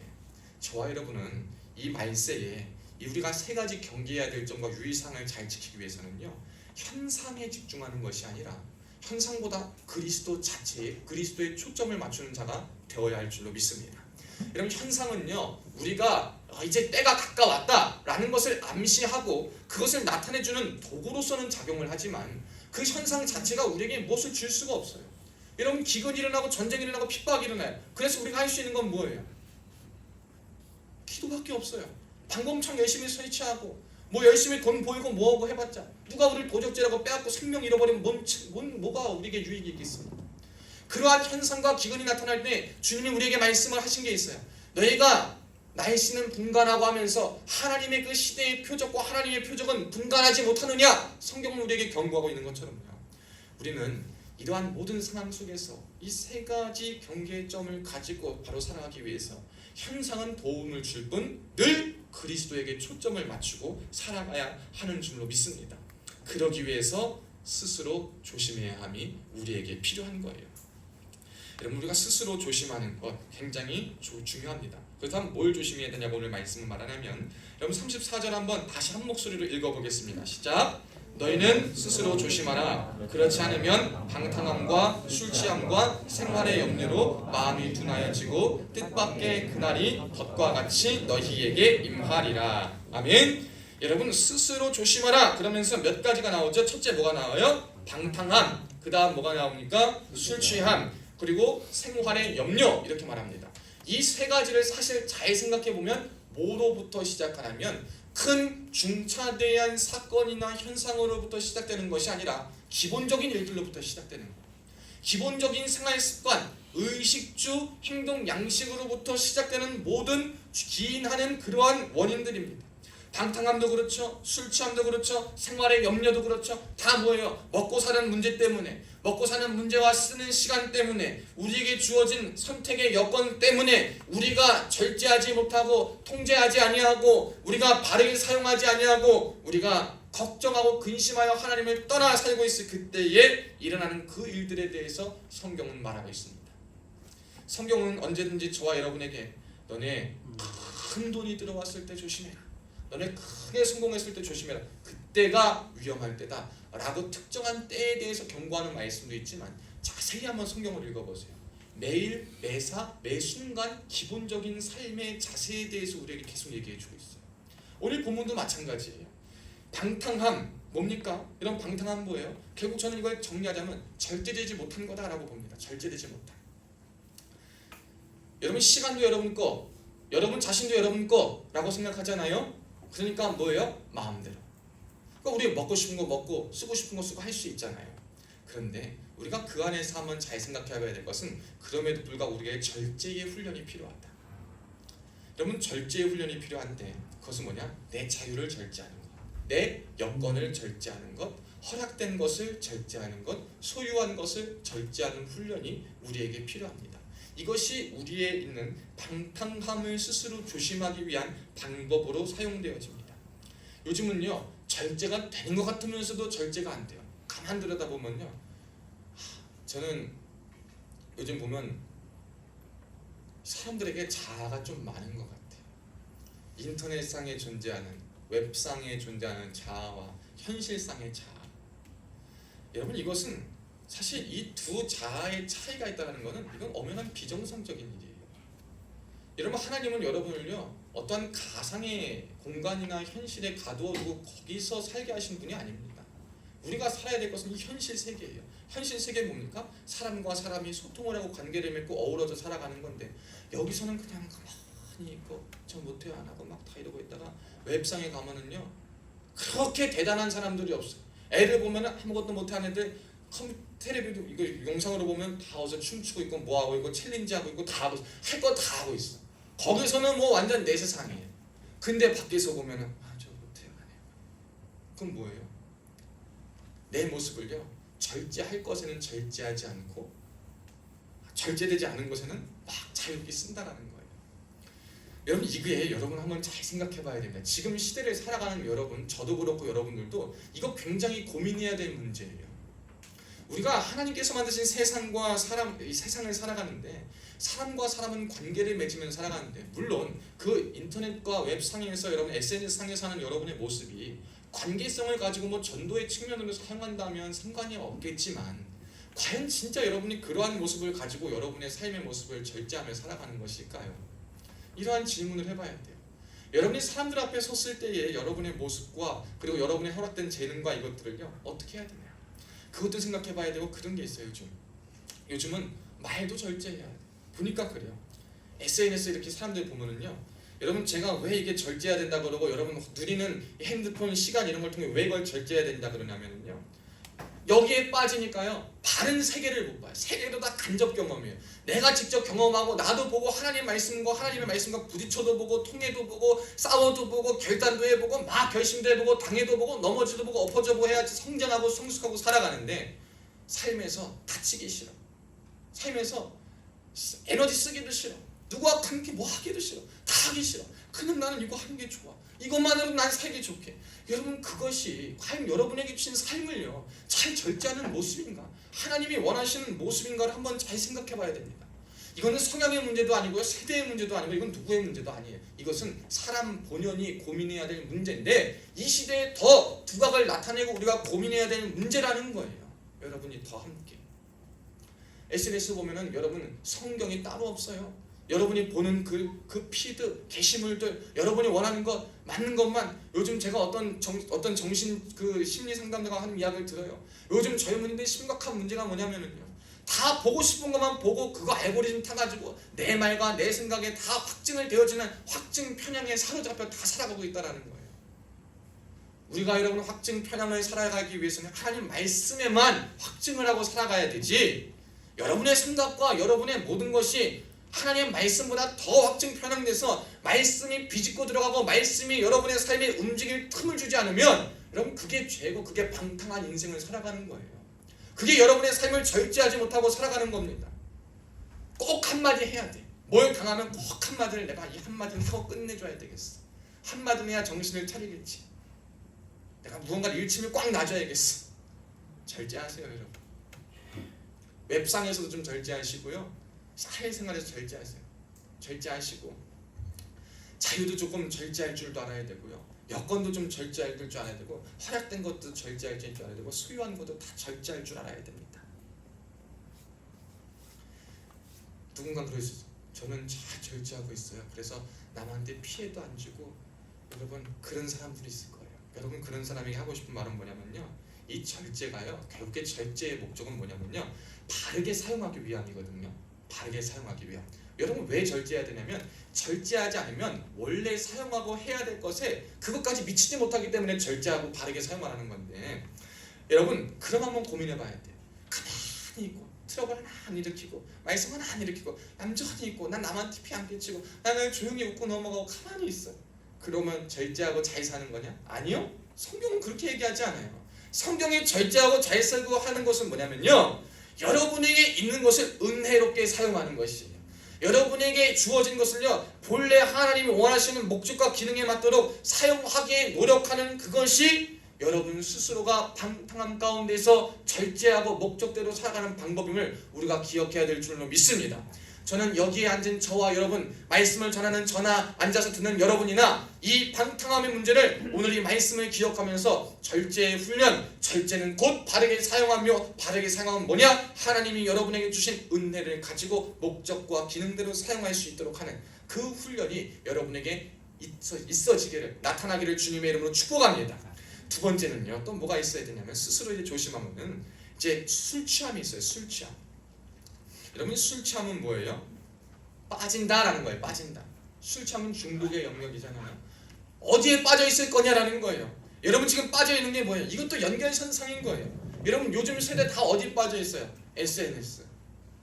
저와 여러분은 이 말세에 우리가 세 가지 경계해야 될 점과 유의사항을 잘 지키기 위해서는요, 현상에 집중하는 것이 아니라 현상보다 그리스도 자체에 그리스도의 초점을 맞추는 자가 되어야 할 줄로 믿습니다. 여러분 현상은요, 우리가 이제 때가 가까웠다라는 것을 암시하고 그것을 나타내주는 도구로서는 작용을 하지만 그 현상 자체가 우리에게 무엇을 줄 수가 없어요. 여러분 기근이 일어나고 전쟁이 일어나고 핍박이 일어나요. 그래서 우리가 할 수 있는 건 뭐예요? 기도밖에 없어요. 방공창 열심히 설치하고 뭐 열심히 돈 보이고 뭐하고 해봤자 누가 우리를 도적질하고 빼앗고 생명 잃어버리면 뭐가 우리에게 유익이 있겠습니까? 그러한 현상과 기근이 나타날 때 주님이 우리에게 말씀을 하신 게 있어요. 너희가 날씨는 분간하고 하면서 하나님의 그 시대의 표적과 하나님의 표적은 분간하지 못하느냐? 성경은 우리에게 경고하고 있는 것처럼요. 우리는 이러한 모든 상황 속에서 이 세 가지 경계점을 가지고 바로 살아가기 위해서 현상은 도움을 줄 뿐 늘 그리스도에게 초점을 맞추고 살아가야 하는 줄로 믿습니다. 그러기 위해서 스스로 조심해야 함이 우리에게 필요한 거예요. 여러분 우리가 스스로 조심하는 것 굉장히 중요합니다. 그렇다면 뭘 조심해야 되냐고 오늘 말씀을 말하냐면 여러분 34절 한번 다시 한 목소리로 읽어보겠습니다. 시작! 너희는 스스로 조심하라. 그렇지 않으면 방탕함과 술취함과 생활의 염려로 마음이 둔하여지고 뜻밖의 그날이 덫과 같이 너희에게 임하리라. 아멘. 여러분 스스로 조심하라 그러면서 몇 가지가 나오죠. 첫째 뭐가 나와요? 방탕함. 그 다음 뭐가 나옵니까? 술취함. 그리고 생활의 염려 이렇게 말합니다. 이 세 가지를 사실 잘 생각해 보면 뭐로부터 시작하냐면 큰 중차대한 사건이나 현상으로부터 시작되는 것이 아니라 기본적인 일들로부터 시작되는 거예요. 기본적인 생활 습관, 의식주, 행동 양식으로부터 시작되는 모든 기인하는 그러한 원인들입니다. 방탕함도 그렇죠, 술 취함도 그렇죠, 생활의 염려도 그렇죠. 다 뭐예요? 먹고 사는 문제 때문에, 먹고 사는 문제와 쓰는 시간 때문에, 우리에게 주어진 선택의 여건 때문에 우리가 절제하지 못하고 통제하지 아니하고 우리가 발을 사용하지 아니하고 우리가 걱정하고 근심하여 하나님을 떠나 살고 있을 그때에 일어나는 그 일들에 대해서 성경은 말하고 있습니다. 성경은 언제든지 저와 여러분에게 너네 큰 돈이 들어왔을 때 조심해라, 너네 크게 성공했을 때 조심해라, 그때가 위험할 때다 라고 특정한 때에 대해서 경고하는 말씀도 있지만 자세히 한번 성경을 읽어보세요. 매일 매사 매순간 기본적인 삶의 자세에 대해서 우리에게 계속 얘기해주고 있어요. 오늘 본문도 마찬가지예요. 방탕함 뭡니까? 이런 방탕함 뭐예요? 결국 저는 이걸 정리하자면 절제되지 못한 거다라고 봅니다. 절제되지 못한. 여러분 시간도 여러분 거, 여러분 자신도 여러분 거라고 생각하잖아요. 그러니까 뭐예요? 마음대로. 그러니까 우리 먹고 싶은 거 먹고 쓰고 싶은 거 쓰고 할 수 있잖아요. 그런데 우리가 그 안에서 한번 잘 생각해봐야 될 것은 그럼에도 불구하고 우리에게 절제의 훈련이 필요하다. 여러분 절제의 훈련이 필요한데 그것은 뭐냐? 내 자유를 절제하는 것, 내 여건을 절제하는 것, 허락된 것을 절제하는 것, 소유한 것을 절제하는 훈련이 우리에게 필요합니다. 이것이 우리에 있는 방탕함을 스스로 조심하기 위한 방법으로 사용되어집니다. 요즘은요 절제가 되는 것 같으면서도 절제가 안 돼요. 가만 들여다보면요, 저는 요즘 보면 사람들에게 자아가 좀 많은 것 같아요. 인터넷상에 존재하는, 웹상에 존재하는 자아와 현실상의 자아. 여러분 이것은 사실 이 두 자아의 차이가 있다는 것은 이건 엄연한 비정상적인 일이에요. 여러분 하나님은 여러분을요 어떠한 가상의 공간이나 현실에 가두어두고 거기서 살게 하신 분이 아닙니다. 우리가 살아야 될 것은 이 현실 세계예요. 현실 세계는 뭡니까? 사람과 사람이 소통을 하고 관계를 맺고 어우러져 살아가는 건데 여기서는 그냥 가만히 있고 저 못해요 안 하고 막 다 이러고 있다가 웹상에 가면은요 그렇게 대단한 사람들이 없어요. 애를 보면 아무것도 못하는 애들 텔레비도 이거 영상으로 보면 다 어서 춤추고 있고 뭐 하고 있고 챌린지 하고 있고 다 하고 할 거 다 하고 있어. 거기서는 뭐 완전 내 세상이에요. 근데 밖에서 보면은 저 못해요 안 해요. 그럼 뭐예요? 내 모습을요 절제할 것에는 절제하지 않고 절제되지 않은 것에는 막 자유롭게 쓴다라는 거예요. 여러분 이게 여러분 한번 잘 생각해봐야 됩니다. 지금 시대를 살아가는 여러분, 저도 그렇고 여러분들도 이거 굉장히 고민해야 될 문제예요. 우리가 하나님께서 만드신 세상과 사람, 이 세상을 살아가는데 사람과 사람은 관계를 맺으면서 살아가는데 물론 그 인터넷과 웹상에서 여러분 SNS상에서 하는 여러분의 모습이 관계성을 가지고 뭐 전도의 측면으로 사용한다면 상관이 없겠지만 과연 진짜 여러분이 그러한 모습을 가지고 여러분의 삶의 모습을 절제하며 살아가는 것일까요? 이러한 질문을 해봐야 돼요. 여러분이 사람들 앞에 섰을 때의 여러분의 모습과 그리고 여러분의 허락된 재능과 이것들을요 어떻게 해야 되나요? 그것도 생각해봐야 되고 그런 게 있어요. 요즘은 말도 절제해야 돼. 보니까 그래요. SNS 이렇게 사람들 보면은요 여러분 제가 왜 이게 절제해야 된다 그러고 여러분 누리는 핸드폰 시간 이런 걸 통해 왜 이걸 절제해야 된다 그러냐면요 여기에 빠지니까요 바른 세계를 못 봐요. 세계도 다 간접 경험이에요. 내가 직접 경험하고 나도 보고 하나님의 말씀과 부딪혀도 보고 통해도 보고 싸워도 보고 결단도 해보고 막 결심도 해보고 당해도 보고 넘어지도 보고 엎어져 보고 해야지 성장하고 성숙하고 살아가는데 삶에서 다치기 싫어. 삶에서 에너지 쓰기도 싫어. 누구와 함께 뭐 하기도 싫어. 다 하기 싫어. 그냥 나는 이거 하는 게 좋아. 이것만으로도 난 살기 좋게. 여러분 그것이 과연 여러분에게 주신 삶을요 잘 절제하는 모습인가? 하나님이 원하시는 모습인가를 한번 잘 생각해 봐야 됩니다. 이거는 성향의 문제도 아니고요 세대의 문제도 아니고 이건 누구의 문제도 아니에요. 이것은 사람 본연이 고민해야 될 문제인데 이 시대에 더 두각을 나타내고 우리가 고민해야 될 문제라는 거예요. 여러분이 더 함께 SNS 보면은 여러분 성경이 따로 없어요. 여러분이 보는 그 피드, 게시물들, 여러분이 원하는 것 맞는 것만. 요즘 제가 어떤 정신 그 심리 상담가가 하는 이야기를 들어요. 요즘 젊은이들의 심각한 문제가 뭐냐면은요, 다 보고 싶은 것만 보고 그거 알고리즘 타가지고 내 말과 내 생각에 다 확증을 되어지는 확증 편향에 사로잡혀 다 살아가고 있다라는 거예요. 우리가 여러분 확증 편향을 살아가기 위해서는 하나님 말씀에만 확증을 하고 살아가야 되지. 여러분의 생각과 여러분의 모든 것이 하나님의 말씀보다 더 확증 편향돼서 말씀이 비집고 들어가고 말씀이 여러분의 삶에 움직일 틈을 주지 않으면 여러분 그게 죄고 그게 방탕한 인생을 살아가는 거예요. 그게 여러분의 삶을 절제하지 못하고 살아가는 겁니다. 꼭 한마디 해야 돼. 뭘 당하면 꼭 한마디를 내가 이 한마디를 하고 끝내줘야 되겠어. 한마디는 해야 정신을 차리겠지. 내가 무언가를 일침을 꽉 놔줘야겠어. 절제하세요 여러분. 웹상에서도 좀 절제하시고요. 사회생활에서 절제하세요. 절제하시고 자유도 조금 절제할 줄도 알아야 되고요. 여건도 좀 절제할 줄 알아야 되고 허락된 것도 절제할 줄 알아야 되고 소유한 것도 다 절제할 줄 알아야 됩니다. 누군가 그럴 수 있어요. 저는 잘 절제하고 있어요. 그래서 남한테 피해도 안 주고. 여러분 그런 사람들이 있을 거예요. 여러분 그런 사람에게 하고 싶은 말은 뭐냐면요, 이 절제가요 결국에 절제의 목적은 뭐냐면요 바르게 사용하기 위함이거든요. 바르게 사용하기 위함. 여러분 왜 절제해야 되냐면 절제하지 않으면 원래 사용하고 해야 될 것에 그것까지 미치지 못하기 때문에 절제하고 바르게 사용하라는 건데, 여러분 그럼 한번 고민해 봐야 돼요. 가만히 있고 트러블 하나 안 일으키고 말씀 하나 안 일으키고 얌전히 있고 난 남한테 피 안 끼치고 나는 조용히 웃고 넘어가고 가만히 있어. 그러면 절제하고 잘 사는 거냐? 아니요. 성경은 그렇게 얘기하지 않아요. 성경이 절제하고 잘 살고 하는 것은 뭐냐면요, 여러분에게 있는 것을 은혜롭게 사용하는 것이에요. 여러분에게 주어진 것을요 본래 하나님이 원하시는 목적과 기능에 맞도록 사용하기에 노력하는 그것이 여러분 스스로가 방탕함 가운데서 절제하고 목적대로 살아가는 방법임을 우리가 기억해야 될 줄로 믿습니다. 저는 여기에 앉은 저와 여러분, 말씀을 전하는 저나 앉아서 듣는 여러분이나 이 방탕함의 문제를 오늘 이 말씀을 기억하면서 절제의 훈련, 절제는 곧 바르게 사용하며, 바르게 사용하면 뭐냐? 하나님이 여러분에게 주신 은혜를 가지고 목적과 기능대로 사용할 수 있도록 하는 그 훈련이 여러분에게 있어지기를, 나타나기를 주님의 이름으로 축복합니다. 두 번째는요, 또 뭐가 있어야 되냐면 스스로 이제 조심하면은 이제 술 취함이 있어요. 술 취함. 여러분 술 취함은 뭐예요? 빠진다라는 거예요. 빠진다. 술 취함은 중독의 영역이잖아요. 어디에 빠져 있을 거냐라는 거예요. 여러분 지금 빠져 있는 게 뭐예요? 이것도 연결선상인 거예요. 여러분 요즘 세대 다 어디 빠져 있어요? SNS.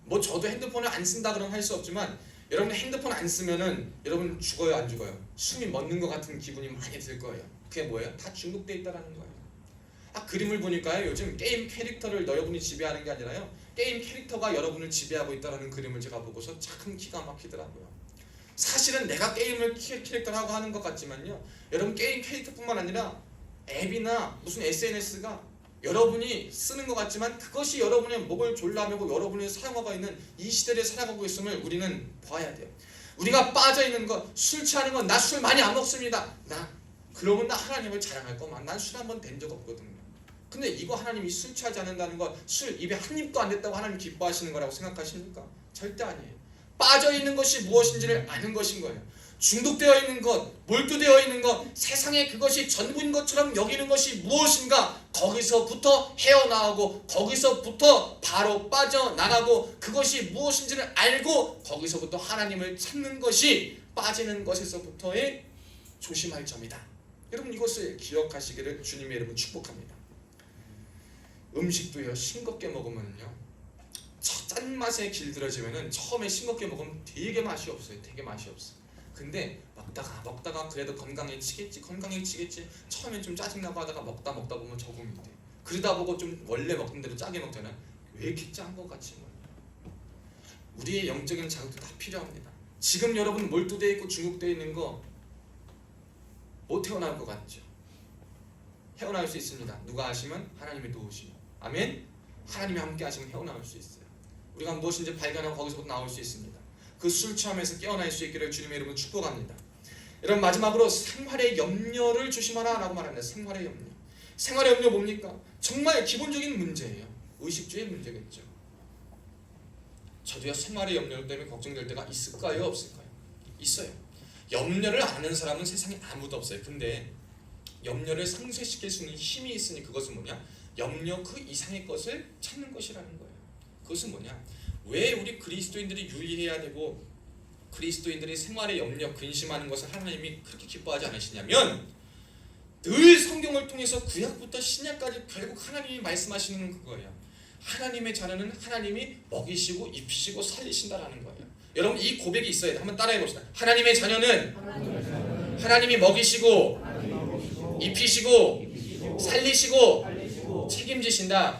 뭐 저도 핸드폰을 안 쓴다 그러면 할 수 없지만 여러분 핸드폰 안 쓰면은 여러분 죽어요 안 죽어요? 숨이 멎는 것 같은 기분이 많이 들 거예요. 그게 뭐예요? 다 중독돼 있다라는 거예요. 그림을 보니까요 요즘 게임 캐릭터를 여러분이 지배하는 게 아니라요 게임 캐릭터가 여러분을 지배하고 있다라는 그림을 제가 보고서 참 기가 막히더라고요. 사실은 내가 게임을 캐릭터라고 하는 것 같지만요 여러분 게임 캐릭터뿐만 아니라 앱이나 무슨 SNS가 여러분이 쓰는 것 같지만 그것이 여러분의 목을 졸라매고 여러분이 사용하고 있는 이 시대를 살아가고 있음을 우리는 봐야 돼요. 우리가 빠져있는 것, 술 취하는 건 나 술 많이 안 먹습니다. 그러면 나 하나님을 자랑할 거만. 난 술 한 번 댄 적 없거든요. 근데 이거 하나님이 술 취하지 않는다는 거, 술 입에 한 입도 안 댔다고 하나님 기뻐하시는 거라고 생각하십니까? 절대 아니에요. 빠져있는 것이 무엇인지를 아는 것인 거예요. 중독되어 있는 것, 몰두되어 있는 것, 세상에 그것이 전부인 것처럼 여기는 것이 무엇인가 거기서부터 헤어나오고 거기서부터 바로 빠져나가고 그것이 무엇인지를 알고 거기서부터 하나님을 찾는 것이 빠지는 것에서부터의 조심할 점이다. 여러분 이것을 기억하시기를 주님의 이름으로 축복합니다. 음식도요 싱겁게 먹으면요 짠맛에 길들여지면은 처음에 싱겁게 먹으면 되게 맛이 없어요. 되게 맛이 없어. 근데 먹다가 그래도 건강해지겠지 처음엔 좀 짜증나고 하다가 먹다 보면 적응이 돼. 그러다 보고 좀 원래 먹던 대로 짜게 먹잖아요. 왜 이렇게 짠 것 같지? 우리의 영적인 자극도 다 필요합니다. 지금 여러분 몰두되어 있고 중독되어 있는 거 못 헤어나올 것 같죠? 헤어나올 수 있습니다. 누가 하시면 하나님이 도우시고 아멘? 하나님이 함께 하시면 헤어나올 수 있어요. 우리가 무엇인지 발견하고 거기서부터 나올 수 있습니다. 그 술 취함에서 깨어날 수 있기를 주님의 이름으로 축복합니다. 여러분 마지막으로 생활의 염려를 조심하라 라고 말합니다. 생활의 염려. 생활의 염려 뭡니까? 정말 기본적인 문제예요. 의식주의 문제겠죠. 저도요 생활의 염려 때문에 걱정될 때가 있을까요? 없을까요? 있어요. 염려를 아는 사람은 세상에 아무도 없어요. 근데 염려를 상쇄시킬 수 있는 힘이 있으니 그것은 뭐냐? 염려 그 이상의 것을 찾는 것이라는 거예요. 그것은 뭐냐? 왜 우리 그리스도인들이 유의해야 되고 그리스도인들이 생활의 염려, 근심하는 것을 하나님이 그렇게 기뻐하지 않으시냐면 늘 성경을 통해서 구약부터 신약까지 결국 하나님이 말씀하시는 그거예요. 하나님의 자녀는 하나님이 먹이시고 입히시고 살리신다라는 거예요. 여러분 이 고백이 있어야 돼요. 한번 따라해 봅시다. 하나님의 자녀는 하나님이 먹이시고 입히시고 살리시고 책임지신다.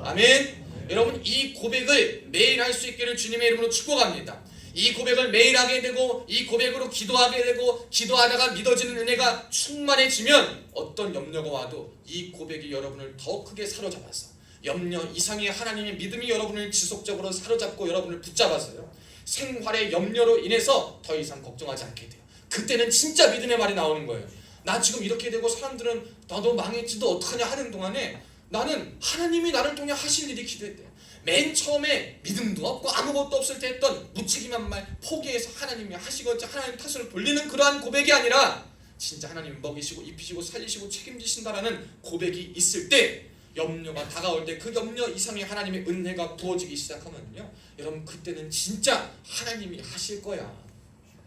아멘. 여러분 이 고백을 매일 할 수 있기를 주님의 이름으로 축복합니다. 이 고백을 매일 하게 되고 이 고백으로 기도하게 되고 기도하다가 믿어지는 은혜가 충만해지면 어떤 염려가 와도 이 고백이 여러분을 더 크게 사로잡아서 염려 이상의 하나님의 믿음이 여러분을 지속적으로 사로잡고 여러분을 붙잡아서요 생활의 염려로 인해서 더 이상 걱정하지 않게 돼요. 그때는 진짜 믿음의 말이 나오는 거예요. 나 지금 이렇게 되고 사람들은 나도 망했지도 어떡하냐 하는 동안에 나는 하나님이 나를 통해 하실 일이 기대돼요. 맨 처음에 믿음도 없고 아무것도 없을 때 했던 무책임한 말 포기해서 하나님이 하시겠지 하나님 탓을 돌리는 그러한 고백이 아니라 진짜 하나님 먹이시고 입히시고 살리시고 책임지신다라는 고백이 있을 때 염려가 다가올 때 그 염려 이상의 하나님의 은혜가 부어지기 시작하면요 여러분 그때는 진짜 하나님이 하실 거야.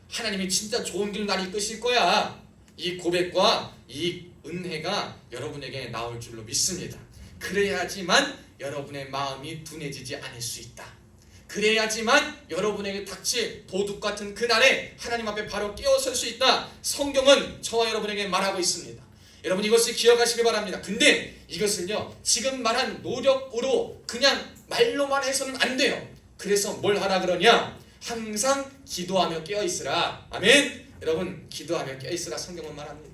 하나님이 진짜 좋은 길 날 이끄실 거야. 이 고백과 이 은혜가 여러분에게 나올 줄로 믿습니다. 그래야지만 여러분의 마음이 둔해지지 않을 수 있다. 그래야지만 여러분에게 닥칠 도둑 같은 그날에 하나님 앞에 바로 깨어설 수 있다. 성경은 저와 여러분에게 말하고 있습니다. 여러분 이것을 기억하시기 바랍니다. 근데 이것은요 지금 말한 노력으로 그냥 말로만 해서는 안 돼요. 그래서 뭘 하라 그러냐? 항상 기도하며 깨어있으라. 아멘. 여러분 기도하며 깨어있으라 성경은 말합니다.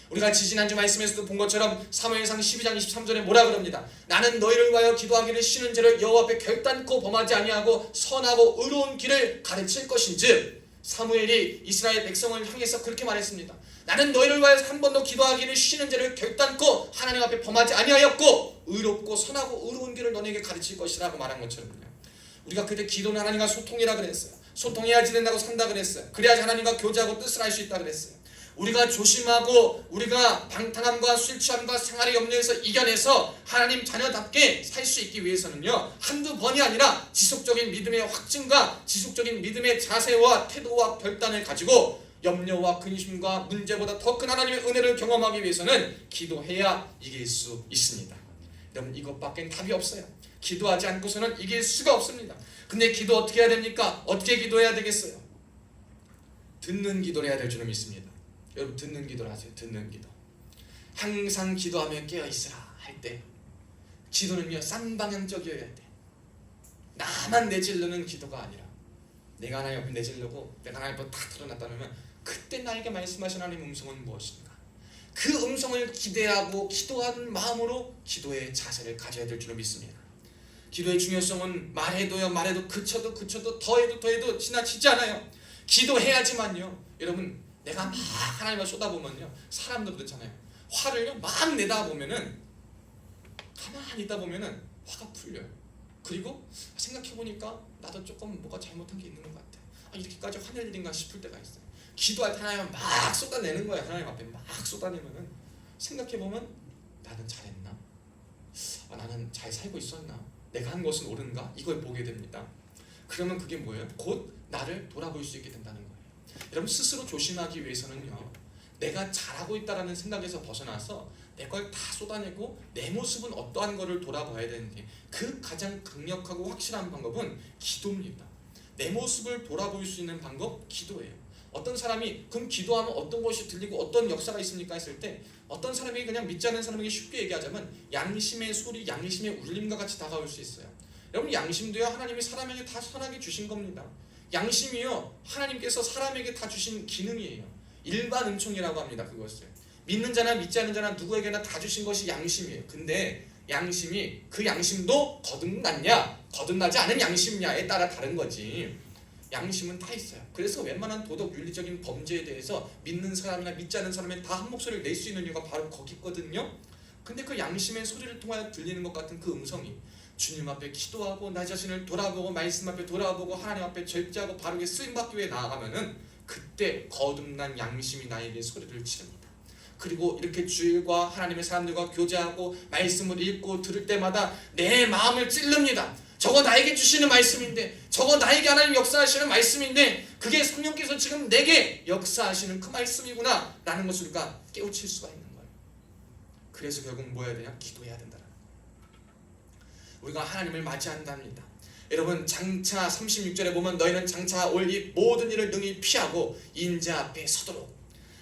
우리가 지지난주 말씀에서도 본 것처럼 사무엘상 12장 23절에 뭐라 그럽니다. 나는 너희를 위하여 기도하기를 쉬는 죄를 여호와 앞에 결단코 범하지 아니하고 선하고 의로운 길을 가르칠 것인즉 사무엘이 이스라엘 백성을 향해서 그렇게 말했습니다. 나는 너희를 위하여 한 번도 기도하기를 쉬는 죄를 결단코 하나님 앞에 범하지 아니하였고 의롭고 선하고 의로운 길을 너네에게 가르칠 것이라고 말한 것처럼요. 우리가 그때 기도는 하나님과 소통이라 그랬어요. 소통해야지 된다고 산다 그랬어요. 그래야지 하나님과 교제하고 뜻을 할 수 있다 그랬어요. 우리가 조심하고 우리가 방탕함과 술 취함과 생활의 염려에서 이겨내서 하나님 자녀답게 살 수 있기 위해서는요 한두 번이 아니라 지속적인 믿음의 확증과 지속적인 믿음의 자세와 태도와 결단을 가지고 염려와 근심과 문제보다 더 큰 하나님의 은혜를 경험하기 위해서는 기도해야 이길 수 있습니다. 여러분 이것밖엔 답이 없어요. 기도하지 않고서는 이길 수가 없습니다. 근데 기도 어떻게 해야 됩니까? 어떻게 기도해야 되겠어요? 듣는 기도를 해야 될 줄은 믿습니다. 여러분 듣는 기도를 하세요. 듣는 기도. 항상 기도하며 깨어있으라 할 때 기도는요 쌍방향적이어야 돼. 나만 내질르는 기도가 아니라 내가 하나님 앞에 내질르고 내가 하나님 앞에 다 드러났다 그러면 그때 나에게 말씀하신 하나님의 음성은 무엇인가? 그 음성을 기대하고 기도하는 마음으로 기도의 자세를 가져야 될 줄로 믿습니다. 기도의 중요성은 말해도 그쳐도 더해도 지나치지 않아요. 기도해야지만요. 여러분 내가 막 하나님을 쏟아보면요 사람도 그렇잖아요. 화를요 막 내다 보면은 가만히 있다 보면은 화가 풀려요. 그리고 생각해보니까 나도 조금 뭐가 잘못한 게 있는 것 같아. 이렇게까지 화낼 일인가 싶을 때가 있어요. 기도할 때 하나님 막 쏟아내는 거야. 하나님 앞에 막 쏟아내면은 생각해보면 나는 잘했나? 나는 잘 살고 있었나? 내가 한 것은 옳은가? 이걸 보게 됩니다. 그러면 그게 뭐예요? 곧 나를 돌아볼 수 있게 된다는 거예요. 여러분 스스로 조심하기 위해서는요 내가 잘하고 있다라는 생각에서 벗어나서 내 걸 다 쏟아내고 내 모습은 어떠한 거를 돌아봐야 되는지 그 가장 강력하고 확실한 방법은 기도입니다. 내 모습을 돌아볼 수 있는 방법 기도예요. 어떤 사람이 그럼 기도하면 어떤 것이 들리고 어떤 역사가 있습니까 했을 때 어떤 사람이 그냥 믿지 않는 사람에게 쉽게 얘기하자면 양심의 소리, 양심의 울림과 같이 다가올 수 있어요. 여러분 양심도요 하나님이 사람에게 다 선하게 주신 겁니다. 양심이요 하나님께서 사람에게 다 주신 기능이에요. 일반 은총이라고 합니다. 그것을 믿는 자나 믿지 않는 자나 누구에게나 다 주신 것이 양심이에요. 근데 양심이 그 양심도 거듭났냐 거듭나지 않은 양심냐에 따라 다른 거지. 양심은 다 있어요. 그래서 웬만한 도덕 윤리적인 범죄에 대해서 믿는 사람이나 믿지 않는 사람이 다 한 목소리를 낼 수 있는 이유가 바로 거기 있거든요. 근데 그 양심의 소리를 통하여 들리는 것 같은 그 음성이 주님 앞에 기도하고 나 자신을 돌아보고 말씀 앞에 돌아보고 하나님 앞에 절제하고 바르게 쓰임받기 위해 나아가면은 그때 거듭난 양심이 나에게 소리를 지릅니다. 그리고 이렇게 주일과 하나님의 사람들과 교제하고 말씀을 읽고 들을 때마다 내 마음을 찔릅니다. 저거 나에게 주시는 말씀인데 저거 나에게 하나님 역사하시는 말씀인데 그게 성령께서 지금 내게 역사하시는 그 말씀이구나 라는 것을 우리가 깨우칠 수가 있는 거예요. 그래서 결국 뭐 해야 되냐? 기도해야 된다는 거예요. 우리가 하나님을 맞이한답니다. 여러분 장차 36절에 보면 너희는 장차 올 이 모든 일을 능히 피하고 인자 앞에 서도록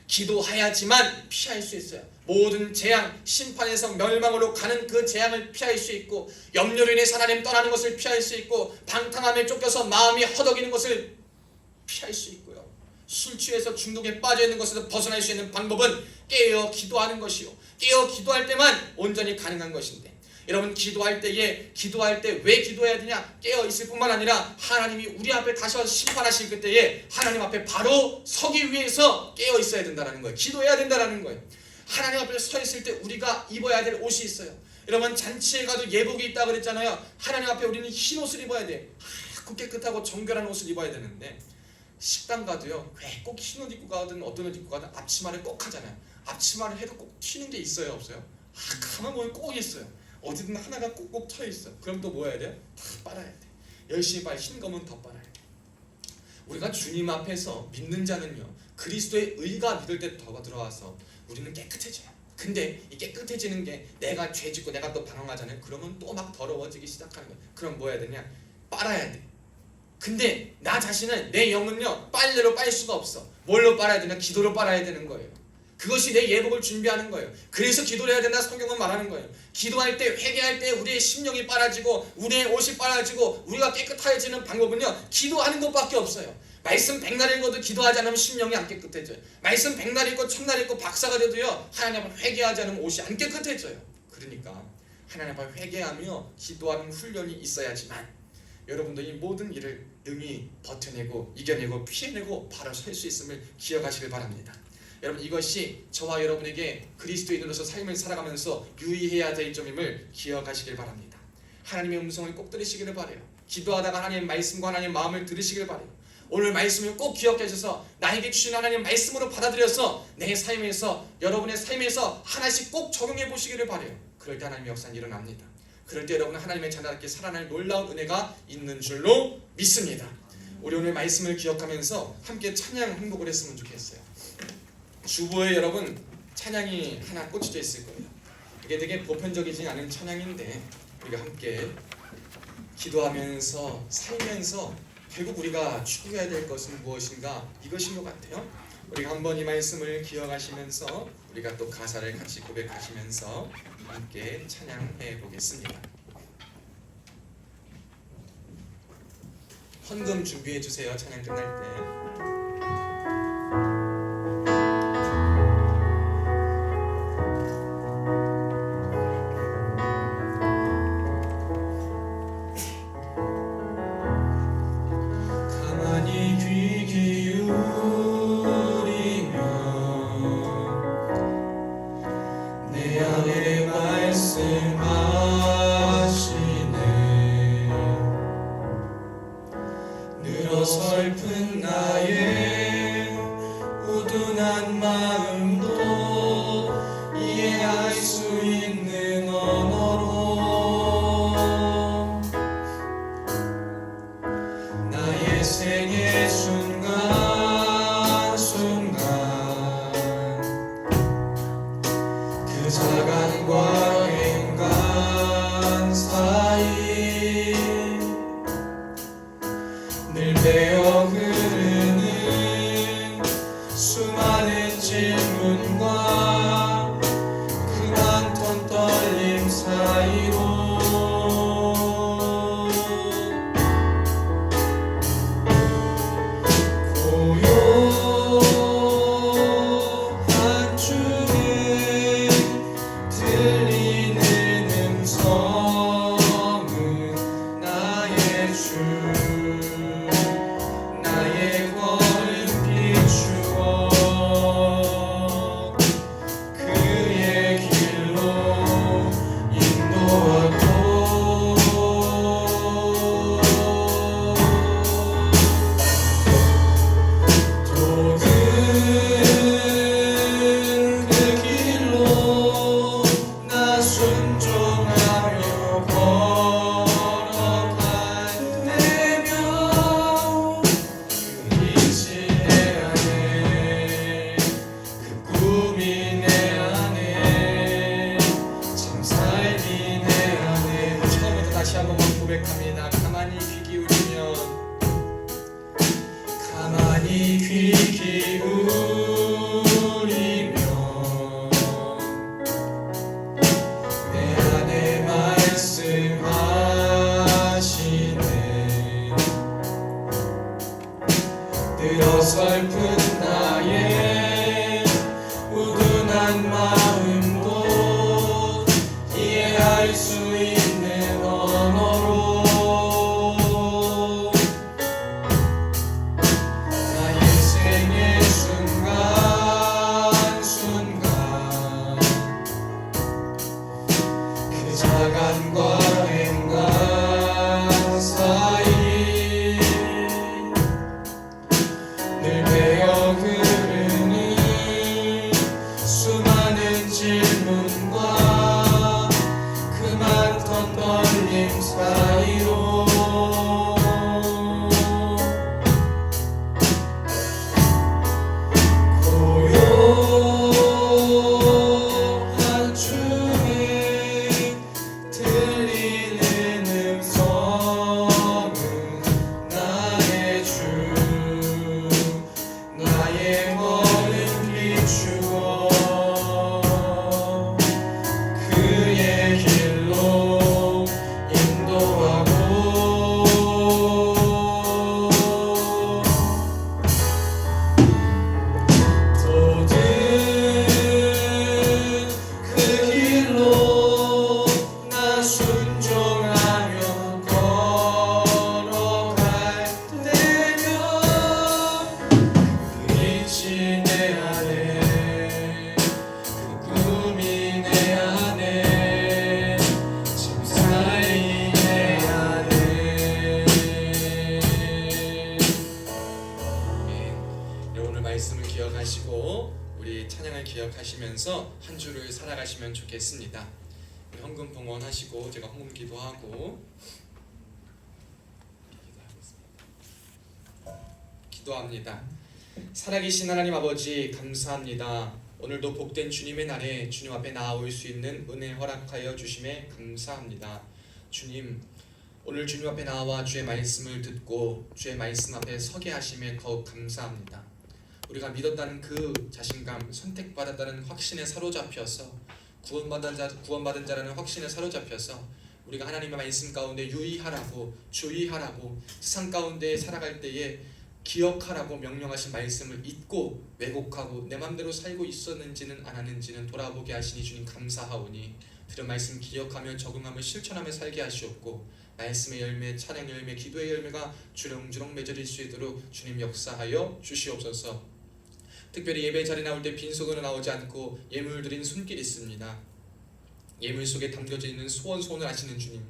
기도해야지만 피할 수 있어요. 모든 재앙, 심판에서 멸망으로 가는 그 재앙을 피할 수 있고 염려로 인해 하나님 떠나는 것을 피할 수 있고 방탕함에 쫓겨서 마음이 허덕이는 것을 피할 수 있고요. 술 취해서 중독에 빠져 있는 것에서 벗어날 수 있는 방법은 깨어 기도하는 것이요. 깨어 기도할 때만 온전히 가능한 것인데 여러분 기도할 때 왜 기도해야 되냐? 깨어 있을 뿐만 아니라 하나님이 우리 앞에 다시 와서 심판하실 그때에 하나님 앞에 바로 서기 위해서 깨어 있어야 된다는 거예요. 기도해야 된다는 거예요. 하나님 앞에 서 있을 때 우리가 입어야 될 옷이 있어요. 여러분 잔치에 가도 예복이 있다고 그랬잖아요. 하나님 앞에 우리는 흰 옷을 입어야 돼. 하얗고 깨끗하고 정결한 옷을 입어야 되는데 식당 가도요 왜 꼭 흰 옷 입고 가든 어떤 옷 입고 가든 앞치마를 꼭 하잖아요. 앞치마를 해도 꼭 튀는 게 있어요 없어요? 가만 보면 꼭 있어요. 어디든 하나가 꼭꼭 쳐 있어. 그럼 또 뭐 해야 돼요? 다 빨아야 돼. 열심히 빨아. 흰 거면 더 빨아야 돼. 우리가 주님 앞에서 믿는 자는요 그리스도의 의가 믿을 때 더 들어와서 우리는 깨끗해져요. 근데 이 깨끗해지는 게 내가 죄 짓고 내가 또 방황하잖아요. 그러면 또 막 더러워지기 시작하는 거예요. 그럼 뭐 해야 되냐? 빨아야 돼. 근데 나 자신은 내 영은요 빨래로 빨 수가 없어. 뭘로 빨아야 되냐? 기도로 빨아야 되는 거예요. 그것이 내 예복을 준비하는 거예요. 그래서 기도를 해야 된다 성경은 말하는 거예요. 기도할 때 회개할 때 우리의 심령이 빨아지고 우리의 옷이 빨아지고 우리가 깨끗해지는 방법은요 기도하는 것밖에 없어요. 말씀 백날 읽어도 기도하지 않으면 심령이 안 깨끗해져요. 말씀 백날 읽고 천날 읽고 박사가 돼도요 하나님 앞에 회개하지 않으면 옷이 안 깨끗해져요. 그러니까 하나님 앞에 회개하며 기도하는 훈련이 있어야지만 여러분도 이 모든 일을 능히 버텨내고 이겨내고 피해내고 바로 설 수 있음을 기억하시길 바랍니다. 여러분 이것이 저와 여러분에게 그리스도인으로서 삶을 살아가면서 유의해야 될 점임을 기억하시길 바랍니다. 하나님의 음성을 꼭 들으시기를 바라요. 기도하다가 하나님의 말씀과 하나님의 마음을 들으시길 바라요. 오늘 말씀을 꼭 기억하셔서 나에게 주신 하나님의 말씀으로 받아들여서 내 삶에서 여러분의 삶에서 하나씩 꼭 적용해 보시기를 바라요. 그럴 때 하나님의 역사는 일어납니다. 그럴 때 여러분은 하나님의 자녀답게 살아날 놀라운 은혜가 있는 줄로 믿습니다. 우리 오늘 말씀을 기억하면서 함께 찬양 행복을 했으면 좋겠어요. 주보에 여러분 찬양이 하나 꽂혀져 있을 거예요. 이게 되게 보편적이지 않은 찬양인데 우리가 함께 기도하면서 살면서 결국 우리가 추구해야 될 것은 무엇인가 이것인 것 같아요. 우리가 한번 이 말씀을 기억하시면서 우리가 또 가사를 같이 고백하시면서 함께 찬양해 보겠습니다. 헌금 준비해 주세요. 찬양 끝날 때. 가만히 귀 기울이면 내 안에 말씀하시네. 늘어설픈 나의 우둔한 마음도 이해할 수 있는 언어로 나의 생애 순간순간 그 자간과 행간 사이 늘 배어 흐르는 수많은 질문과 그 많던 떨림 사이로 고요한 중에 들리는 음성은 나의 주 나의 걸음 비추어 그의 길로 인도하고 그 길로 나 순종하며 걸어갈 때면 그 이치 내 안에 그 꿈이 내 안에 참 삶이 내 안에 처음부터 다시 한 번만 고백합니다. 가만히 귀 기울이면 가만히 귀 기울이면 내 안에 말씀하시네. 늘어설픈 나의 우둔한 마음도 이해할 수 있는 언어로 나의 생애 순간순간 그 자간과 행간 사이 늘 배어 흐르는 수많은 질문과 그 많던 떨림 사이로 고요한 중에 들리는 음성은 나의 주 나의 걸음 비추어 그의 길로 인도하고 모든 그 길로 나 순종하며 걸어갈 때면 그 이치 내 안에 그 꿈이 내 안에 참 삶이 내 안에 오늘 말씀을 기억하시고 우리 찬양을 기억하시면서 한 주를 살아가시면 좋겠습니다. 우리 헌금 봉헌하시고 제가 헌금 기도하고 기도합니다. 살아계신 하나님 아버지 감사합니다. 오늘도 복된 주님의 날에 주님 앞에 나아올 수 있는 은혜 허락하여 주심에 감사합니다. 주님, 오늘 주님 앞에 나와 주의 말씀을 듣고 주의 말씀 앞에 서게 하심에 더욱 감사합니다. 우리가 믿었다는 그 자신감, 선택받았다는 확신에 사로잡혀서 구원받은 자라는 확신에 사로잡혀서 우리가 하나님의 말씀 가운데 유의하라고, 주의하라고, 세상 가운데 살아갈 때에 기억하라고 명령하신 말씀을 잊고 왜곡하고 내 맘대로 살고 있었는지는 않았는지는 돌아보게 하시니 주님 감사하오니, 들은 말씀 기억하며 적응하며 실천하며 살게 하시옵고, 말씀의 열매, 찬양 열매, 기도의 열매가 주렁주렁 맺어질 수 있도록 주님 역사하여 주시옵소서. 특별히 예배 자리 나올 때 빈손으로 나오지 않고 예물 드린 손길이 있습니다. 예물 속에 담겨져 있는 소원을 아시는 주님,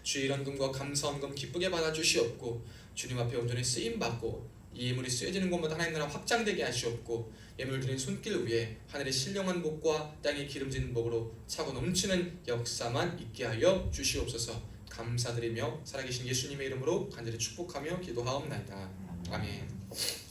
주의 이런금과 감사원금 기쁘게 받아주시옵고, 주님 앞에 온전히 쓰임받고 이 예물이 쓰여지는 곳마다 하나님 나라 확장되게 하시옵고, 예물 드린 손길 위에 하늘의 신령한 복과 땅의 기름진 복으로 차고 넘치는 역사만 있게 하여 주시옵소서. 감사드리며 살아계신 예수님의 이름으로 간절히 축복하며 기도하옵나이다. 아멘.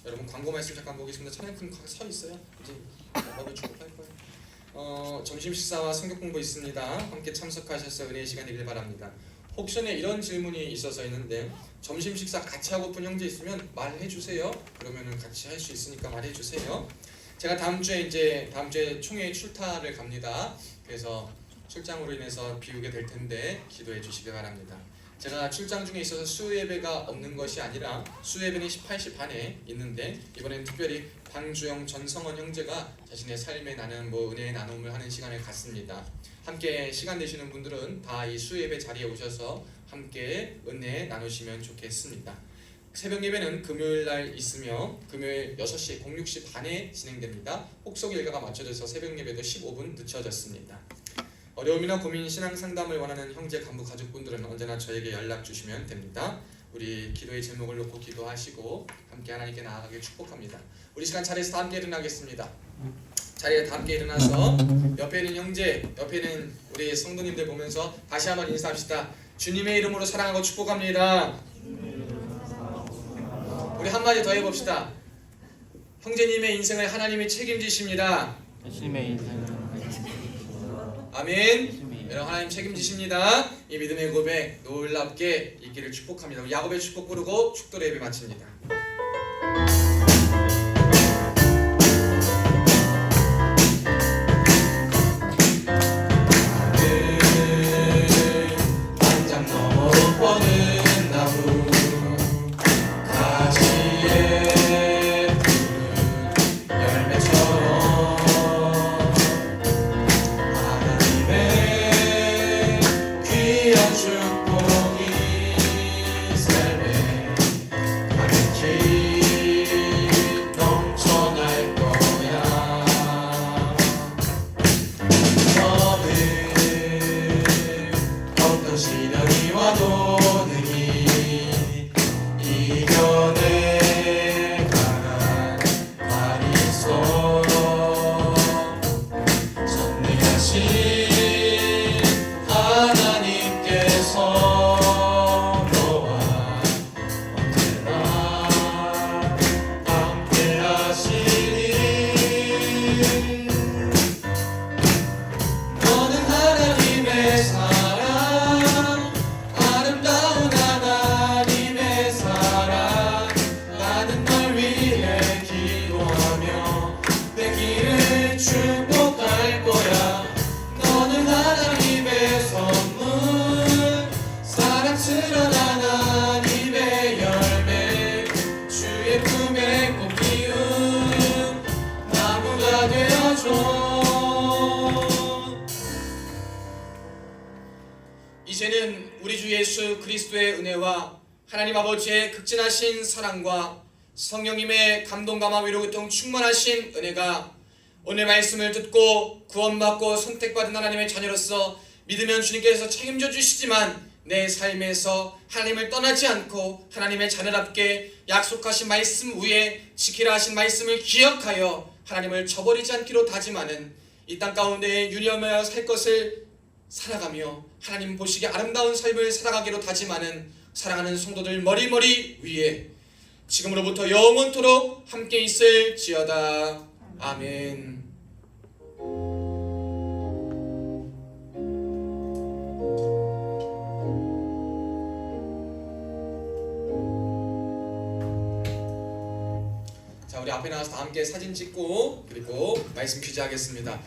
여러분, 광고 말씀 잠깐 보겠습니다. 찬양 큰 서 있어요. 이제 나가고 축복할 거예요. 점심 식사와 성경 공부 있습니다. 함께 참석하셔서 은혜의 시간 되길 바랍니다. 혹시나 이런 질문이 있어서 있는데, 점심 식사 같이 하고픈 형제 있으면 말해 주세요. 그러면은 같이 할 수 있으니까 말해 주세요. 제가 다음 주에 총회 출타를 갑니다. 그래서 출장으로 인해서 비우게 될 텐데 기도해 주시기 바랍니다. 제가 출장 중에 있어서 수요 예배가 없는 것이 아니라 수요 예배는 18시 반에 있는데, 이번엔 특별히 방주영 전성원 형제가 자신의 삶에 나는 은혜의 나눔을 하는 시간을 갖습니다. 함께 시간 되시는 분들은 다 이 수요 예배 자리에 오셔서 함께 은혜 나누시면 좋겠습니다. 새벽 예배는 금요일 날 있으며 금요일 6시 06시 반에 진행됩니다. 혹속 일과가 맞춰져서 새벽 예배도 15분 늦춰졌습니다. 어려움이나 고민, 신앙 상담을 원하는 형제 간부 가족분들은 언제나 저에게 연락 주시면 됩니다. 우리 기도의 제목을 놓고 기도하시고 함께 하나님께 나아가길 축복합니다. 우리 시간 자리에서 다 함께 일어나겠습니다. 자리에 다 함께 일어나서 옆에 있는 형제, 옆에 있는 우리 성도님들 보면서 다시 한번 인사합시다. 주님의 이름으로 사랑하고 축복합니다. 우리 한마디 더 해봅시다. 형제님의 인생을 하나님이 책임지십니다. 예수님의 인생을 아멘. 여러분, 하나님 책임지십니다. 이 믿음의 고백 놀랍게 있기를 축복합니다. 야곱의 축복 부르고 축도의 예배 마칩니다. 반장 넘어 뻗은 나무 가지에 푸른 열매처럼 하나님의 귀한 축복이 삶에 가득히 넘쳐날 거야. 너는 어떤 시련이 와도 능히 이겨내 강한 발이 있어. 전능하신 하나님께서 너와 언제나 함께 하시니, 너는 하나님의 사랑, 아름다운 하나님의 사랑. 나는 널 위해 기도하며 내 길을 축복할 거야. 너는 하나님의 선물, 사랑스러운 하나님의 열매, 주의 품에 꼭 피운 나무가 되어줘. 이제는 우리 주 예수 그리스도의 은혜와 하나님 아버지의 극진하신 사랑과 성령님의 감동감화 위로 고통 충만하신 은혜가 오늘 말씀을 듣고 구원받고 선택받은 하나님의 자녀로서 믿으면 주님께서 책임져 주시지만, 내 삶에서 하나님을 떠나지 않고 하나님의 자녀답게 약속하신 말씀 위에 지키라 하신 말씀을 기억하여 하나님을 저버리지 않기로 다짐하는 이 땅 가운데 유념하여 살 것을 살아가며 하나님 보시기에 아름다운 삶을 살아가기로 다짐하는 사랑하는 성도들 머리머리 위에 지금으로부터 영원토록 함께 있을지어다. 아멘. 자, 우리 앞에 나와서 다 함께 사진 찍고 그리고 말씀 퀴즈 하겠습니다.